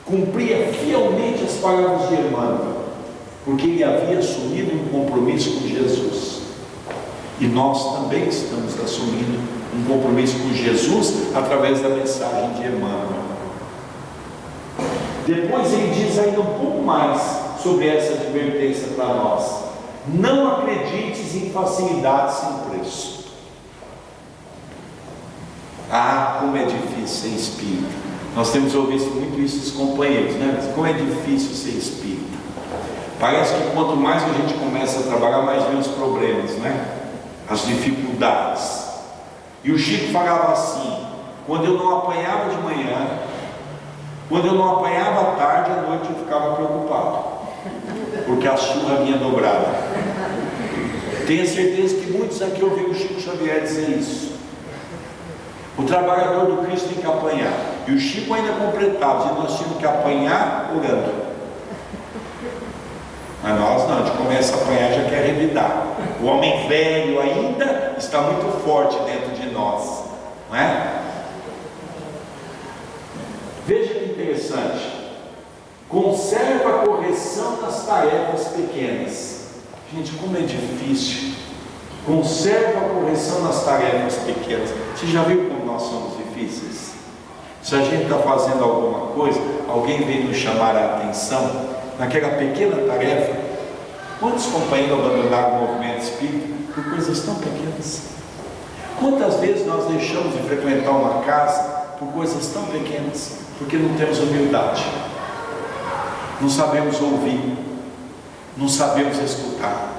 Cumpria fielmente as palavras de Emmanuel, porque ele havia assumido um compromisso com Jesus. E nós também estamos assumindo um compromisso com Jesus através da mensagem de Emmanuel. Depois ele diz ainda um pouco mais sobre essa advertência para nós: não acredites em facilidades sem preço. Ah, como é difícil ser espírita. Nós temos ouvido muito isso dos companheiros, né? Como é difícil ser espírita. Parece que quanto mais a gente começa a trabalhar, mais vem os problemas, né? As dificuldades. E o Chico falava assim: quando eu não apanhava de manhã, quando eu não apanhava à tarde, à noite eu ficava preocupado, porque a chuva vinha dobrada. Tenho certeza que muitos aqui ouviram o Chico Xavier dizer isso. O trabalhador do Cristo tem que apanhar. E o Chico ainda completava, dizendo: nós tínhamos que apanhar orando. Mas nós não, a gente começa a apanhar e já quer revidar. O homem velho ainda está muito forte dentro de nós, não é? Veja que interessante: conserva a correção nas tarefas pequenas. Gente, como é difícil. Conserva a correção nas tarefas pequenas. Você já viu como nós somos difíceis? Se a gente está fazendo alguma coisa, alguém vem nos chamar a atenção naquela pequena tarefa. Quantos companheiros abandonaram o movimento espírita por coisas tão pequenas? Quantas vezes nós deixamos de frequentar uma casa por coisas tão pequenas? Porque não temos humildade, não sabemos ouvir, não sabemos escutar.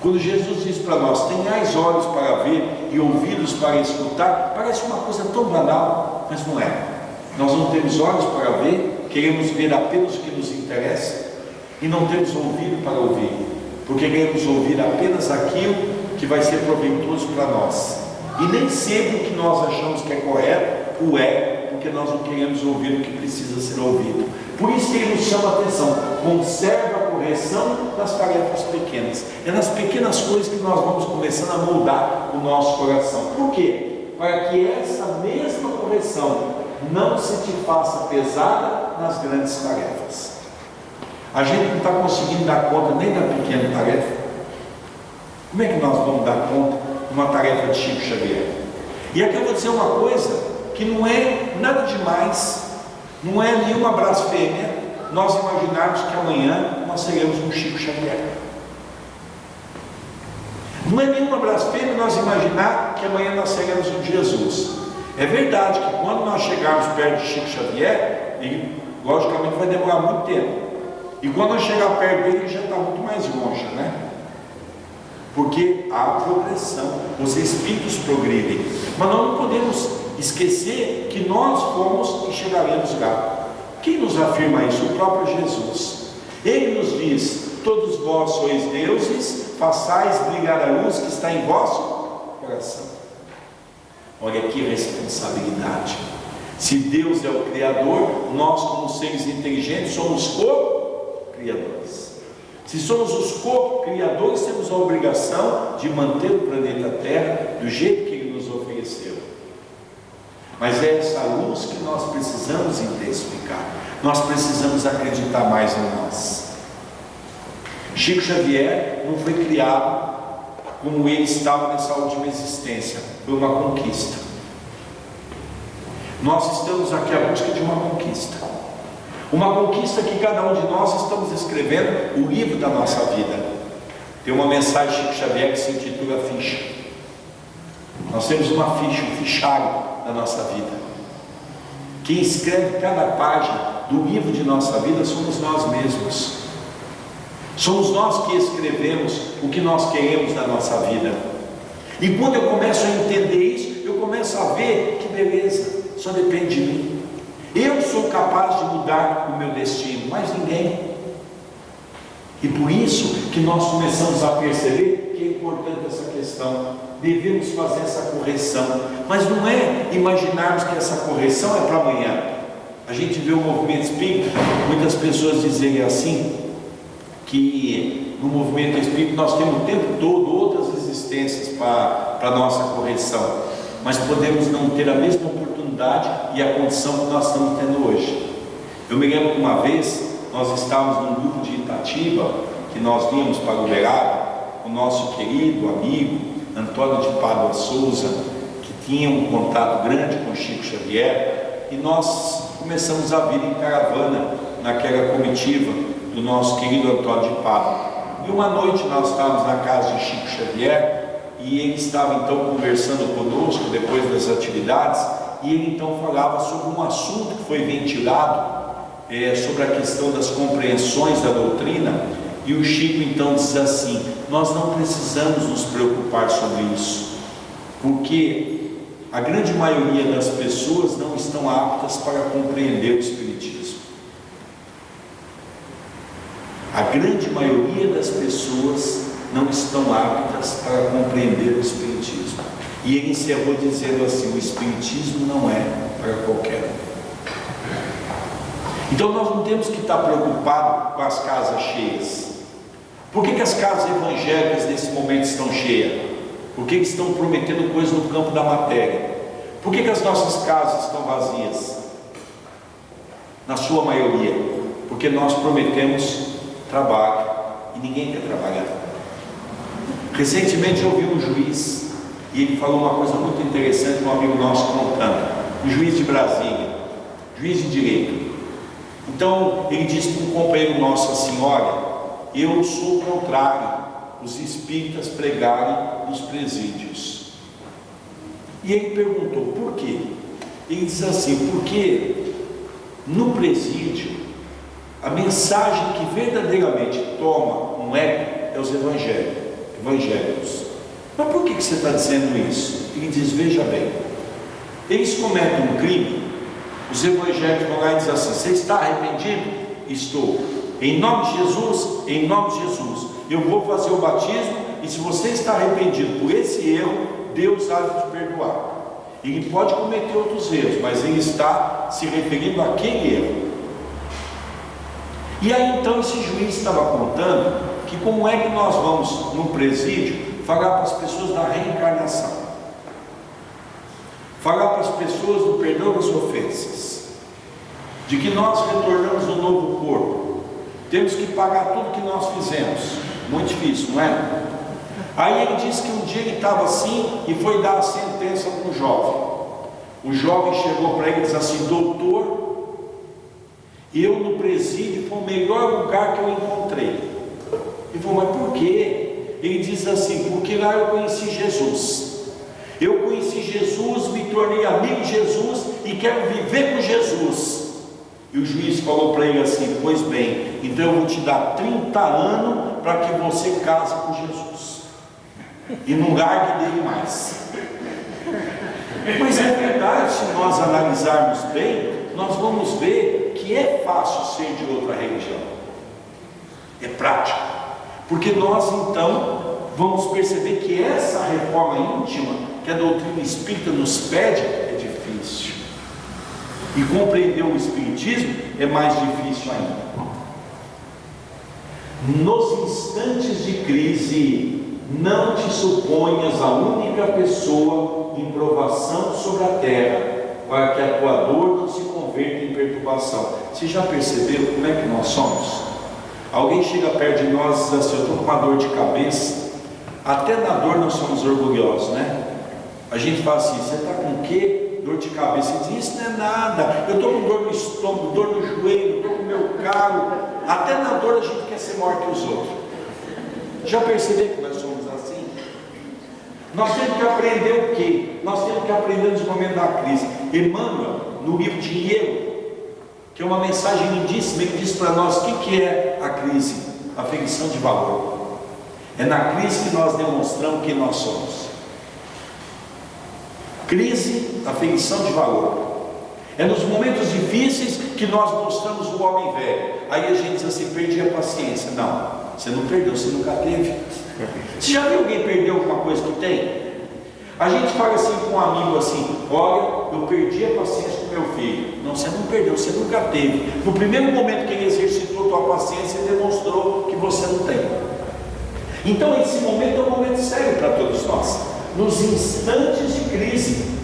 Quando Jesus diz para nós: tenhais olhos para ver e ouvidos para escutar, parece uma coisa tão banal, mas não é. Nós não temos olhos para ver, queremos ver apenas o que nos interessa, e não temos ouvido para ouvir, porque queremos ouvir apenas aquilo que vai ser proveitoso para nós, e nem sempre o que nós achamos que é correto o é, porque nós não queremos ouvir o que precisa ser ouvido. Por isso que ele nos chama a atenção: conserva a correção nas tarefas pequenas. É nas pequenas coisas que nós vamos começando a moldar o nosso coração. Por quê? Para que essa mesma correção não se te faça pesada nas grandes tarefas. A gente não está conseguindo dar conta nem da pequena tarefa. Como é que nós vamos dar conta de uma tarefa de Chico Xavier? E aqui eu vou dizer uma coisa que não é nada demais, não é nenhuma blasfêmia nós imaginarmos que amanhã nós seremos um Chico Xavier. Não é nenhuma blasfêmia nós imaginar que amanhã nós seremos um Jesus. É verdade que quando nós chegarmos perto de Chico Xavier, ele logicamente vai demorar muito tempo. E quando nós chegar perto dele, ele já está muito mais longe, né? Porque há progressão, os espíritos progridem. Mas nós não podemos esquecer que nós fomos e chegaremos lá. Quem nos afirma isso? O próprio Jesus. Ele nos diz: todos vós sois deuses, façais brilhar a luz que está em vosso coração. Olha que responsabilidade. Se Deus é o Criador, nós como seres inteligentes somos co-criadores. Se somos os co-criadores, temos a obrigação de manter o planeta Terra do jeito que Ele nos ofereceu. Mas é essa luz que nós precisamos intensificar. Nós precisamos acreditar mais em nós. Chico Xavier não foi criado como ele estava nessa última existência. Foi uma conquista. Nós estamos aqui à busca de uma conquista. Uma conquista que cada um de nós estamos escrevendo o livro da nossa vida. Tem uma mensagem de Chico Xavier que se intitula Ficha. Nós temos uma ficha, um fichário da nossa vida. Quem escreve cada página do livro de nossa vida somos nós mesmos. Somos nós que escrevemos o que nós queremos da nossa vida. E quando eu começo a entender isso, eu começo a ver que beleza, só depende de mim. Eu sou capaz de mudar o meu destino, mas ninguém. E por isso que nós começamos a perceber que é importante essa questão. Devemos fazer essa correção, mas não é imaginarmos que essa correção é para amanhã. A gente vê o movimento espírita, muitas pessoas dizem assim, que no movimento espírita nós temos o tempo todo outras existências para a nossa correção. mas podemos não ter a mesma oportunidade e a condição que nós estamos tendo hoje. Eu me lembro que uma vez nós estávamos num grupo de Itatiba, que nós vínhamos para Uberaba, o nosso querido amigo Antônio de Pádua Souza, que tinha um contato grande com Chico Xavier, e nós começamos a vir em caravana naquela comitiva do nosso querido Antônio de Pádua. E uma noite nós estávamos na casa de Chico Xavier, e ele estava então conversando conosco depois das atividades, e ele então falava sobre um assunto que foi ventilado, sobre a questão das compreensões da doutrina, e o Chico então diz assim: nós não precisamos nos preocupar sobre isso, porque a grande maioria das pessoas não estão aptas para compreender o Espiritismo. A grande maioria das pessoas não estão aptas para compreender o Espiritismo. E ele encerrou dizendo assim: o Espiritismo não é para qualquer um. Então nós não temos que estar preocupados com as casas cheias. Por que as casas evangélicas nesse momento estão cheias? Porque eles estão prometendo coisas no campo da matéria. Por que as nossas casas estão vazias? Na sua maioria, porque nós prometemos trabalho e ninguém quer trabalhar. Recentemente eu ouvi um juiz e ele falou uma coisa muito interessante, um amigo nosso contando, um juiz de Brasília, juiz de direito. Então ele disse para um companheiro nosso assim: olha, eu sou contrário os espíritas pregarem nos presídios. E ele perguntou por quê? Ele disse assim: porque no presídio a mensagem que verdadeiramente toma um eco é os evangélicos. Mas por que você está dizendo isso? Ele diz: veja bem, eles cometem um crime, os evangélicos vão lá e dizem assim: você está arrependido? Estou. Em nome de Jesus, em nome de Jesus, eu vou fazer o batismo, e se você está arrependido por esse erro, Deus há de te perdoar. Ele pode cometer outros erros, mas ele está se referindo àquele erro. E aí então esse juiz estava contando que como é que nós vamos num presídio falar para as pessoas da reencarnação, falar para as pessoas do perdão das ofensas, de que nós retornamos no novo corpo, temos que pagar tudo que nós fizemos. Muito difícil, não é? Aí ele disse que um dia ele estava assim e foi dar a sentença para o jovem. O jovem chegou para ele e disse assim: doutor, eu no presídio foi o melhor lugar que eu encontrei. Ele falou: mas por quê? Ele diz assim: porque lá eu conheci Jesus. Eu conheci Jesus, me tornei amigo de Jesus e quero viver com Jesus. E o juiz falou para ele assim: pois bem, então eu vou te dar 30 anos para que você case com Jesus e não largue dele mais. Mas é verdade, se nós analisarmos bem, nós vamos ver que é fácil ser de outra religião, é prático, porque nós então vamos perceber que essa reforma íntima que a doutrina espírita nos pede é difícil. E compreender o Espiritismo é mais difícil ainda. Nos instantes de crise, não te suponhas a única pessoa em provação sobre a terra, para que a tua dor não se converta em perturbação. Você já percebeu como é que nós somos? Alguém chega perto de nós e diz assim: eu estou com uma dor de cabeça. Até na dor nós somos orgulhosos, né? A gente fala assim: você está com o quê? Dor de cabeça. E diz: isso não é nada, eu estou com dor no estômago, dor no joelho, estou com o meu calo. Até na dor a gente quer ser maior que os outros. Já percebeu que nós somos assim? Nós temos que aprender o quê? Nós temos que aprender nos momentos da crise. Emmanuel, no livro Dinheiro, que é uma mensagem lindíssima, ele diz para nós o que é a crise: aferição de valor. É na crise que nós demonstramos quem nós somos. Crise, aferição de valor. É nos momentos difíceis que nós mostramos o homem velho. Aí a gente diz assim: perdi a paciência. Não, você não perdeu, você nunca teve. Você já viu alguém perder alguma coisa que tem? A gente fala assim com um amigo assim: olha, eu perdi a paciência com meu filho. Não, você não perdeu, você nunca teve. No primeiro momento que ele exercitou a tua paciência, ele demonstrou que você não tem. Então esse momento é um momento sério para todos nós. Nos instantes de crise,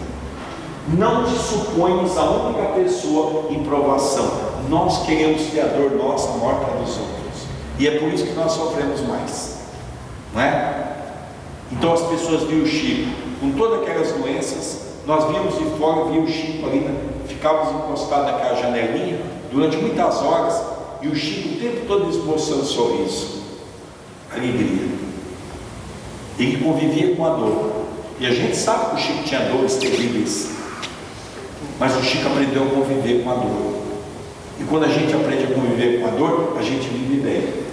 Não te suponhas a única pessoa em provação. Nós queremos ter a dor nossa maior que a dos outros. E é por isso que nós sofremos mais. Não é? Então as pessoas viam o Chico com todas aquelas doenças. Nós víamos de fora, víamos o Chico ali, ficávamos encostados naquela janelinha durante muitas horas. E o Chico o tempo todo esboçando sorriso, alegria. Ele convivia com a dor. E a gente sabe que o Chico tinha dores terríveis. Mas o Chico aprendeu a conviver com a dor. E quando a gente aprende a conviver com a dor, a gente vive bem.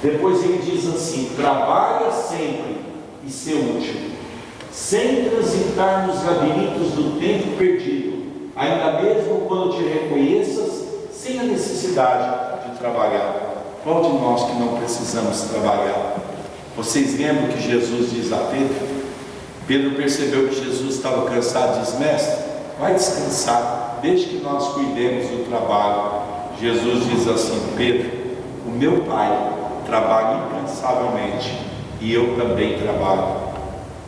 Depois ele diz assim: trabalha sempre e ser útil, sem transitar nos labirintos do tempo perdido, ainda mesmo quando te reconheças sem a necessidade de trabalhar. Qual de nós que não precisamos trabalhar? Vocês lembram que Jesus diz a Pedro? Pedro percebeu que Jesus estava cansado e diz: mestre, vai descansar, desde que nós cuidemos do trabalho. Jesus diz assim: Pedro, o meu Pai trabalha incansavelmente e eu também trabalho.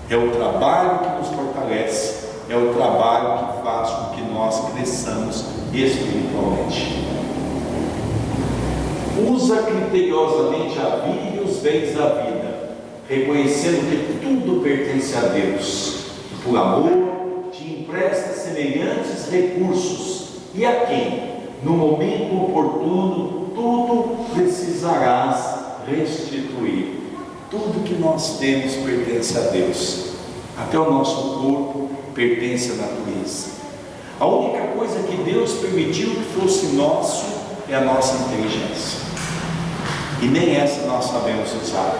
É o trabalho que nos fortalece, é o trabalho que faz com que nós cresçamos espiritualmente. Usa criteriosamente a vida e os bens da vida, reconhecendo que tudo pertence a Deus, e por amor te empresta semelhantes recursos, e a quem, no momento oportuno, tudo precisarás restituir. Tudo que nós temos pertence a Deus, até o nosso corpo pertence à natureza. A única coisa que Deus permitiu que fosse nosso é a nossa inteligência, e nem essa nós sabemos usar,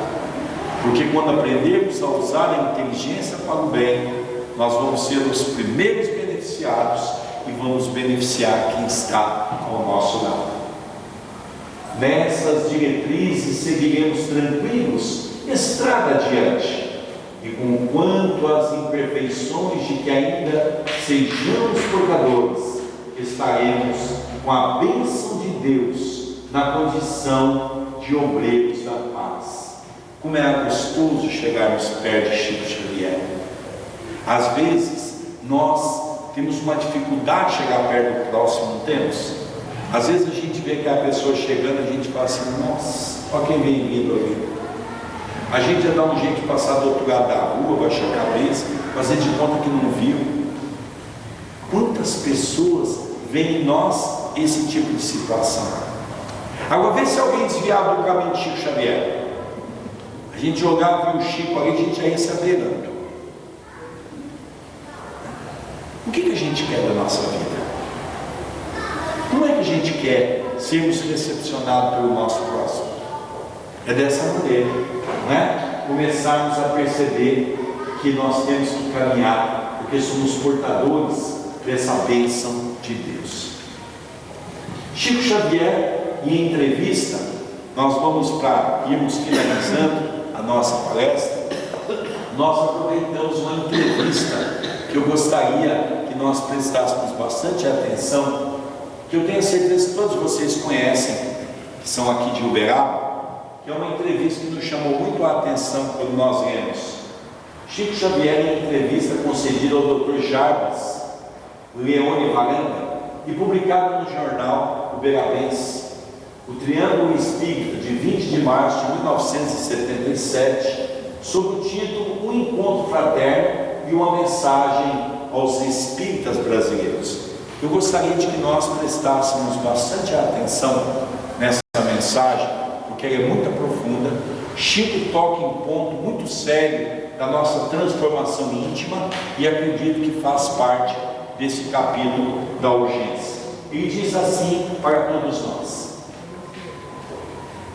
porque quando aprendemos a usar a inteligência para o bem, nós vamos ser os primeiros beneficiados e vamos beneficiar quem está ao nosso lado. Nessas diretrizes seguiremos tranquilos, estrada adiante, e com quanto às imperfeições de que ainda sejamos portadores, estaremos com a bênção de Deus na condição de obreiros da paz. Como é gostoso chegarmos perto de Chico Xavier. Às vezes nós temos uma dificuldade de chegar perto do próximo, não temos? Às vezes a gente vê aquela pessoa chegando, a gente fala assim: nossa, olha quem vem vindo ali. A gente já dá um jeito de passar do outro lado da rua, baixar a cabeça, fazer de conta que não viu. Quantas pessoas veem em nós esse tipo de situação? Agora vê se alguém desviado do caminho de Chico Xavier. A gente olhava e viu o Chico ali, a gente já ia se aderando. O que a gente quer da nossa vida? Como é que a gente quer sermos recepcionados pelo nosso próximo? É dessa maneira, não é? Começarmos a perceber que nós temos que caminhar, porque somos portadores dessa bênção de Deus. Chico Xavier, em entrevista, nós vamos para irmos finalizando a nossa palestra. Nós aproveitamos uma entrevista que eu gostaria que nós prestássemos bastante atenção, que eu tenho certeza que todos vocês conhecem, que são aqui de Uberaba, que é uma entrevista que nos chamou muito a atenção quando nós lemos. Chico Xavier, em entrevista concedida ao Dr. Jarbas Leone Varanda e publicada no jornal Uberabense, o Triângulo Espírita, de 20 de março de 1977, sob o título Um Encontro Fraterno e uma Mensagem aos Espíritas Brasileiros. Eu gostaria de que nós prestássemos bastante atenção nessa mensagem, porque ela é muito profunda. Chico toca em um ponto muito sério da nossa transformação íntima e acredito que faz parte desse capítulo da urgência. Ele diz assim para todos nós: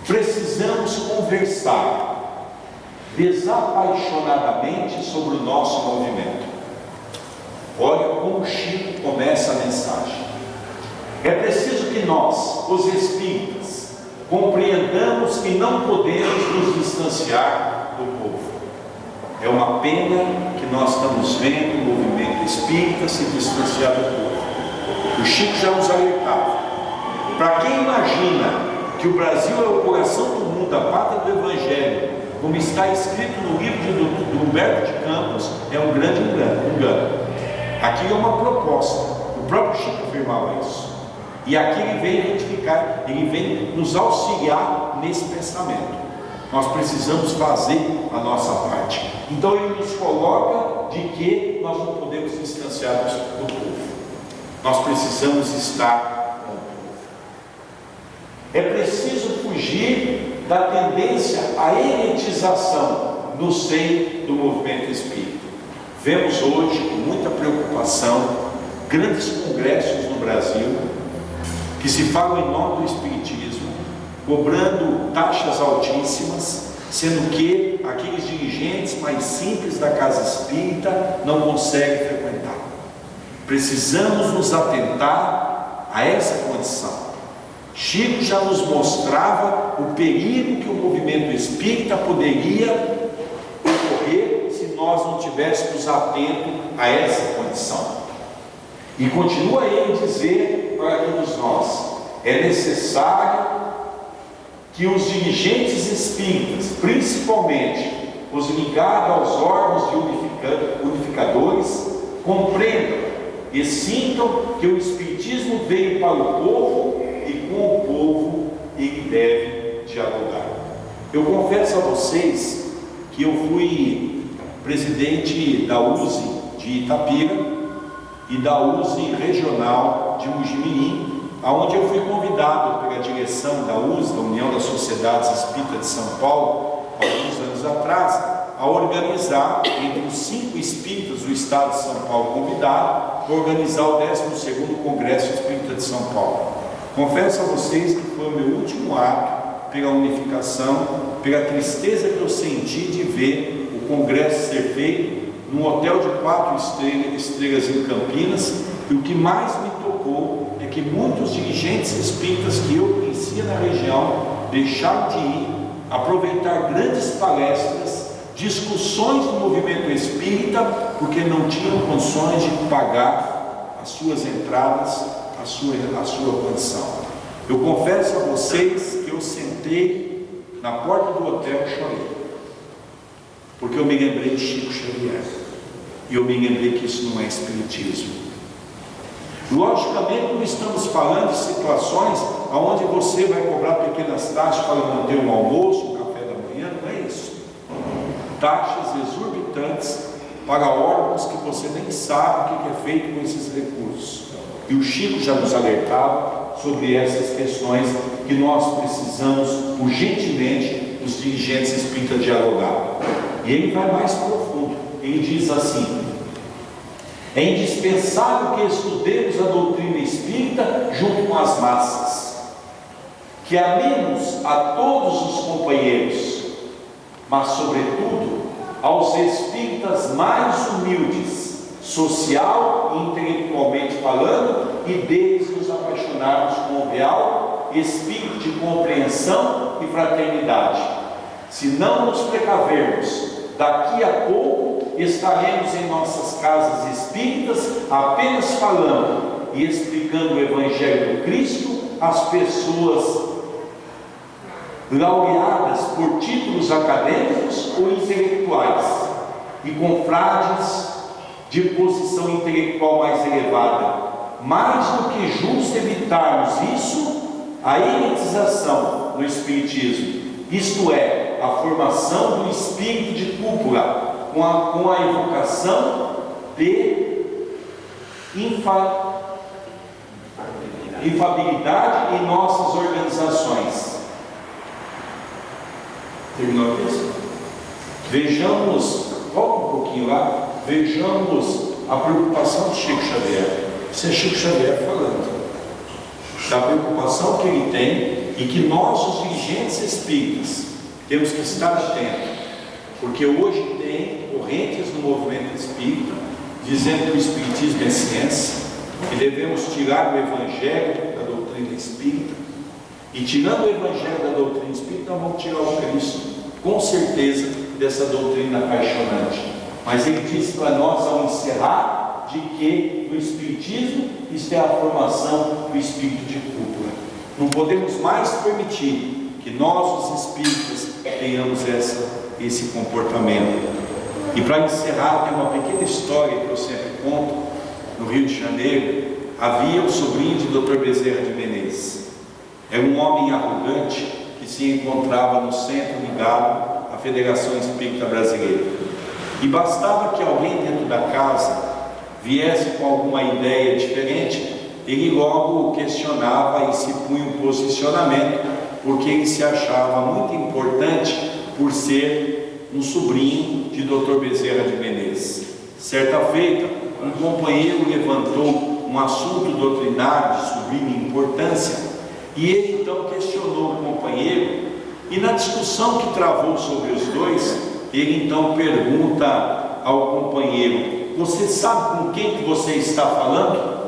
precisamos conversar desapaixonadamente sobre o nosso movimento. Olha como Chico começa a mensagem. É preciso que nós, os espíritas, compreendamos que não podemos nos distanciar do povo. É uma pena que nós estamos vendo o movimento espírita se distanciar do povo. O Chico já nos alertava. Para quem imagina que o Brasil é o coração do mundo, a pátria do Evangelho, como está escrito no livro do Humberto de Campos, é um grande engano. Aquilo é uma proposta. O próprio Chico afirmava isso. E aqui ele vem identificar, ele vem nos auxiliar nesse pensamento. Nós precisamos fazer a nossa parte. Então ele nos coloca de que nós não podemos distanciar do povo. Nós precisamos estar com o povo. É preciso fugir da tendência à elitização no seio do movimento espírita. Vemos hoje, com muita preocupação, grandes congressos no Brasil que se falam em nome do espiritismo, cobrando taxas altíssimas, sendo que aqueles dirigentes mais simples da casa espírita não conseguem frequentar. Precisamos nos atentar a essa condição. Chico já nos mostrava o perigo que o movimento espírita poderia ocorrer se nós não tivéssemos atentos a essa condição. E continua ele dizer para todos nós: é necessário que os dirigentes espíritas, principalmente os ligados aos órgãos de unificadores, compreendam e sintam que o espiritismo veio para o povo e com o povo ele deve dialogar. Eu confesso a vocês que eu fui presidente da USE de Itapira e da USE regional de Mojimirim, aonde eu fui convidado pela direção da USE, da União das Sociedades Espíritas de São Paulo, alguns anos atrás, a organizar, entre os 5 espíritas do estado de São Paulo convidados, organizar o 12º Congresso Espírita de São Paulo. Confesso a vocês que foi o meu último ato pela unificação, pela tristeza que eu senti de ver o congresso ser feito num hotel de 4 estrelas em Campinas, e o que mais me tocou é que muitos dirigentes espíritas que eu conhecia na região deixaram de ir, aproveitar grandes palestras, discussões do movimento espírita, porque não tinham condições de pagar as suas entradas, a sua condição. Eu confesso a vocês que eu sentei na porta do hotel e chorei, porque eu me lembrei de Chico Xavier, e eu me lembrei que isso não é espiritismo. Logicamente não estamos falando de situações onde você vai cobrar pequenas taxas para manter um almoço, um café da manhã, não é isso. Taxas exorbitantes para órgãos que você nem sabe o que é feito com esses recursos. E o Chico já nos alertava sobre essas questões que nós precisamos urgentemente os dirigentes espíritas dialogar. E ele vai mais profundo. Ele diz assim: é indispensável que estudemos a doutrina espírita junto com as massas, que amemos a todos os companheiros, mas sobretudo aos espíritas mais humildes, social e intelectualmente falando, e deles nos apaixonarmos com o real espírito de compreensão e fraternidade. Se não nos precavermos, daqui a pouco estaremos em nossas casas espíritas apenas falando e explicando o Evangelho do Cristo às pessoas laureadas por títulos acadêmicos ou intelectuais e confrades de posição intelectual mais elevada. Mais do que justo evitarmos isso, a elitização no espiritismo, isto é, a formação do espírito de cúpula com a evocação de infabilidade em nossas organizações. Terminou isso? Vejamos, volta um pouquinho lá, vejamos a preocupação de Chico Xavier. Isso é Chico Xavier falando da preocupação que ele tem e que nós, os dirigentes espíritas, temos que estar atentos, porque hoje tem correntes no movimento espírita dizendo que o espiritismo é ciência, que devemos tirar o evangelho da doutrina espírita, e tirando o evangelho da doutrina espírita, nós vamos tirar o Cristo, com certeza, dessa doutrina apaixonante. Mas ele diz para nós, ao encerrar, de que no espiritismo isto é a formação do espírito de cúpula. Não podemos mais permitir que nós, os espíritas, tenhamos esse comportamento. E para encerrar, tem uma pequena história que eu sempre conto, no Rio de Janeiro, havia o sobrinho de Dr. Bezerra de Menezes. Era um homem arrogante que se encontrava no centro ligado à Federação Espírita Brasileira. E bastava que alguém dentro da casa viesse com alguma ideia diferente, ele logo questionava e se punha um posicionamento, porque ele se achava muito importante por ser um sobrinho de Dr. Bezerra de Menezes. Certa feita, um companheiro levantou um assunto doutrinário de sublime importância, e ele então questionou o companheiro, e na discussão que travou sobre os dois, ele então pergunta ao companheiro: você sabe com quem que você está falando?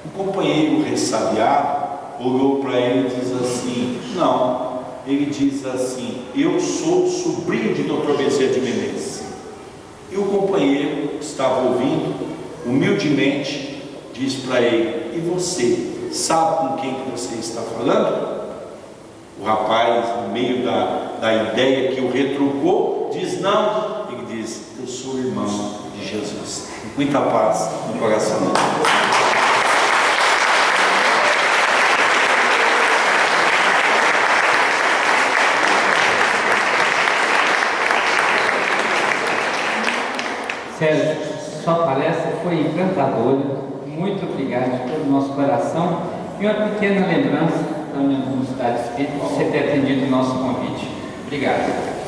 O companheiro ressabiado olhou para ele e diz assim: não. Ele diz assim: eu sou sobrinho de Dr. Bezerra de Menezes. E o companheiro que estava ouvindo, humildemente, diz para ele: e você sabe com quem que você está falando? O rapaz, no meio da ideia que o retrucou, diz: não. Ele diz: eu sou irmão de Jesus. Muita paz no coração dele. Sérgio, sua palestra foi encantadora. Muito obrigado de todo o nosso coração. E uma pequena lembrança da Universidade Espírita por você ter atendido o nosso convite. Obrigado.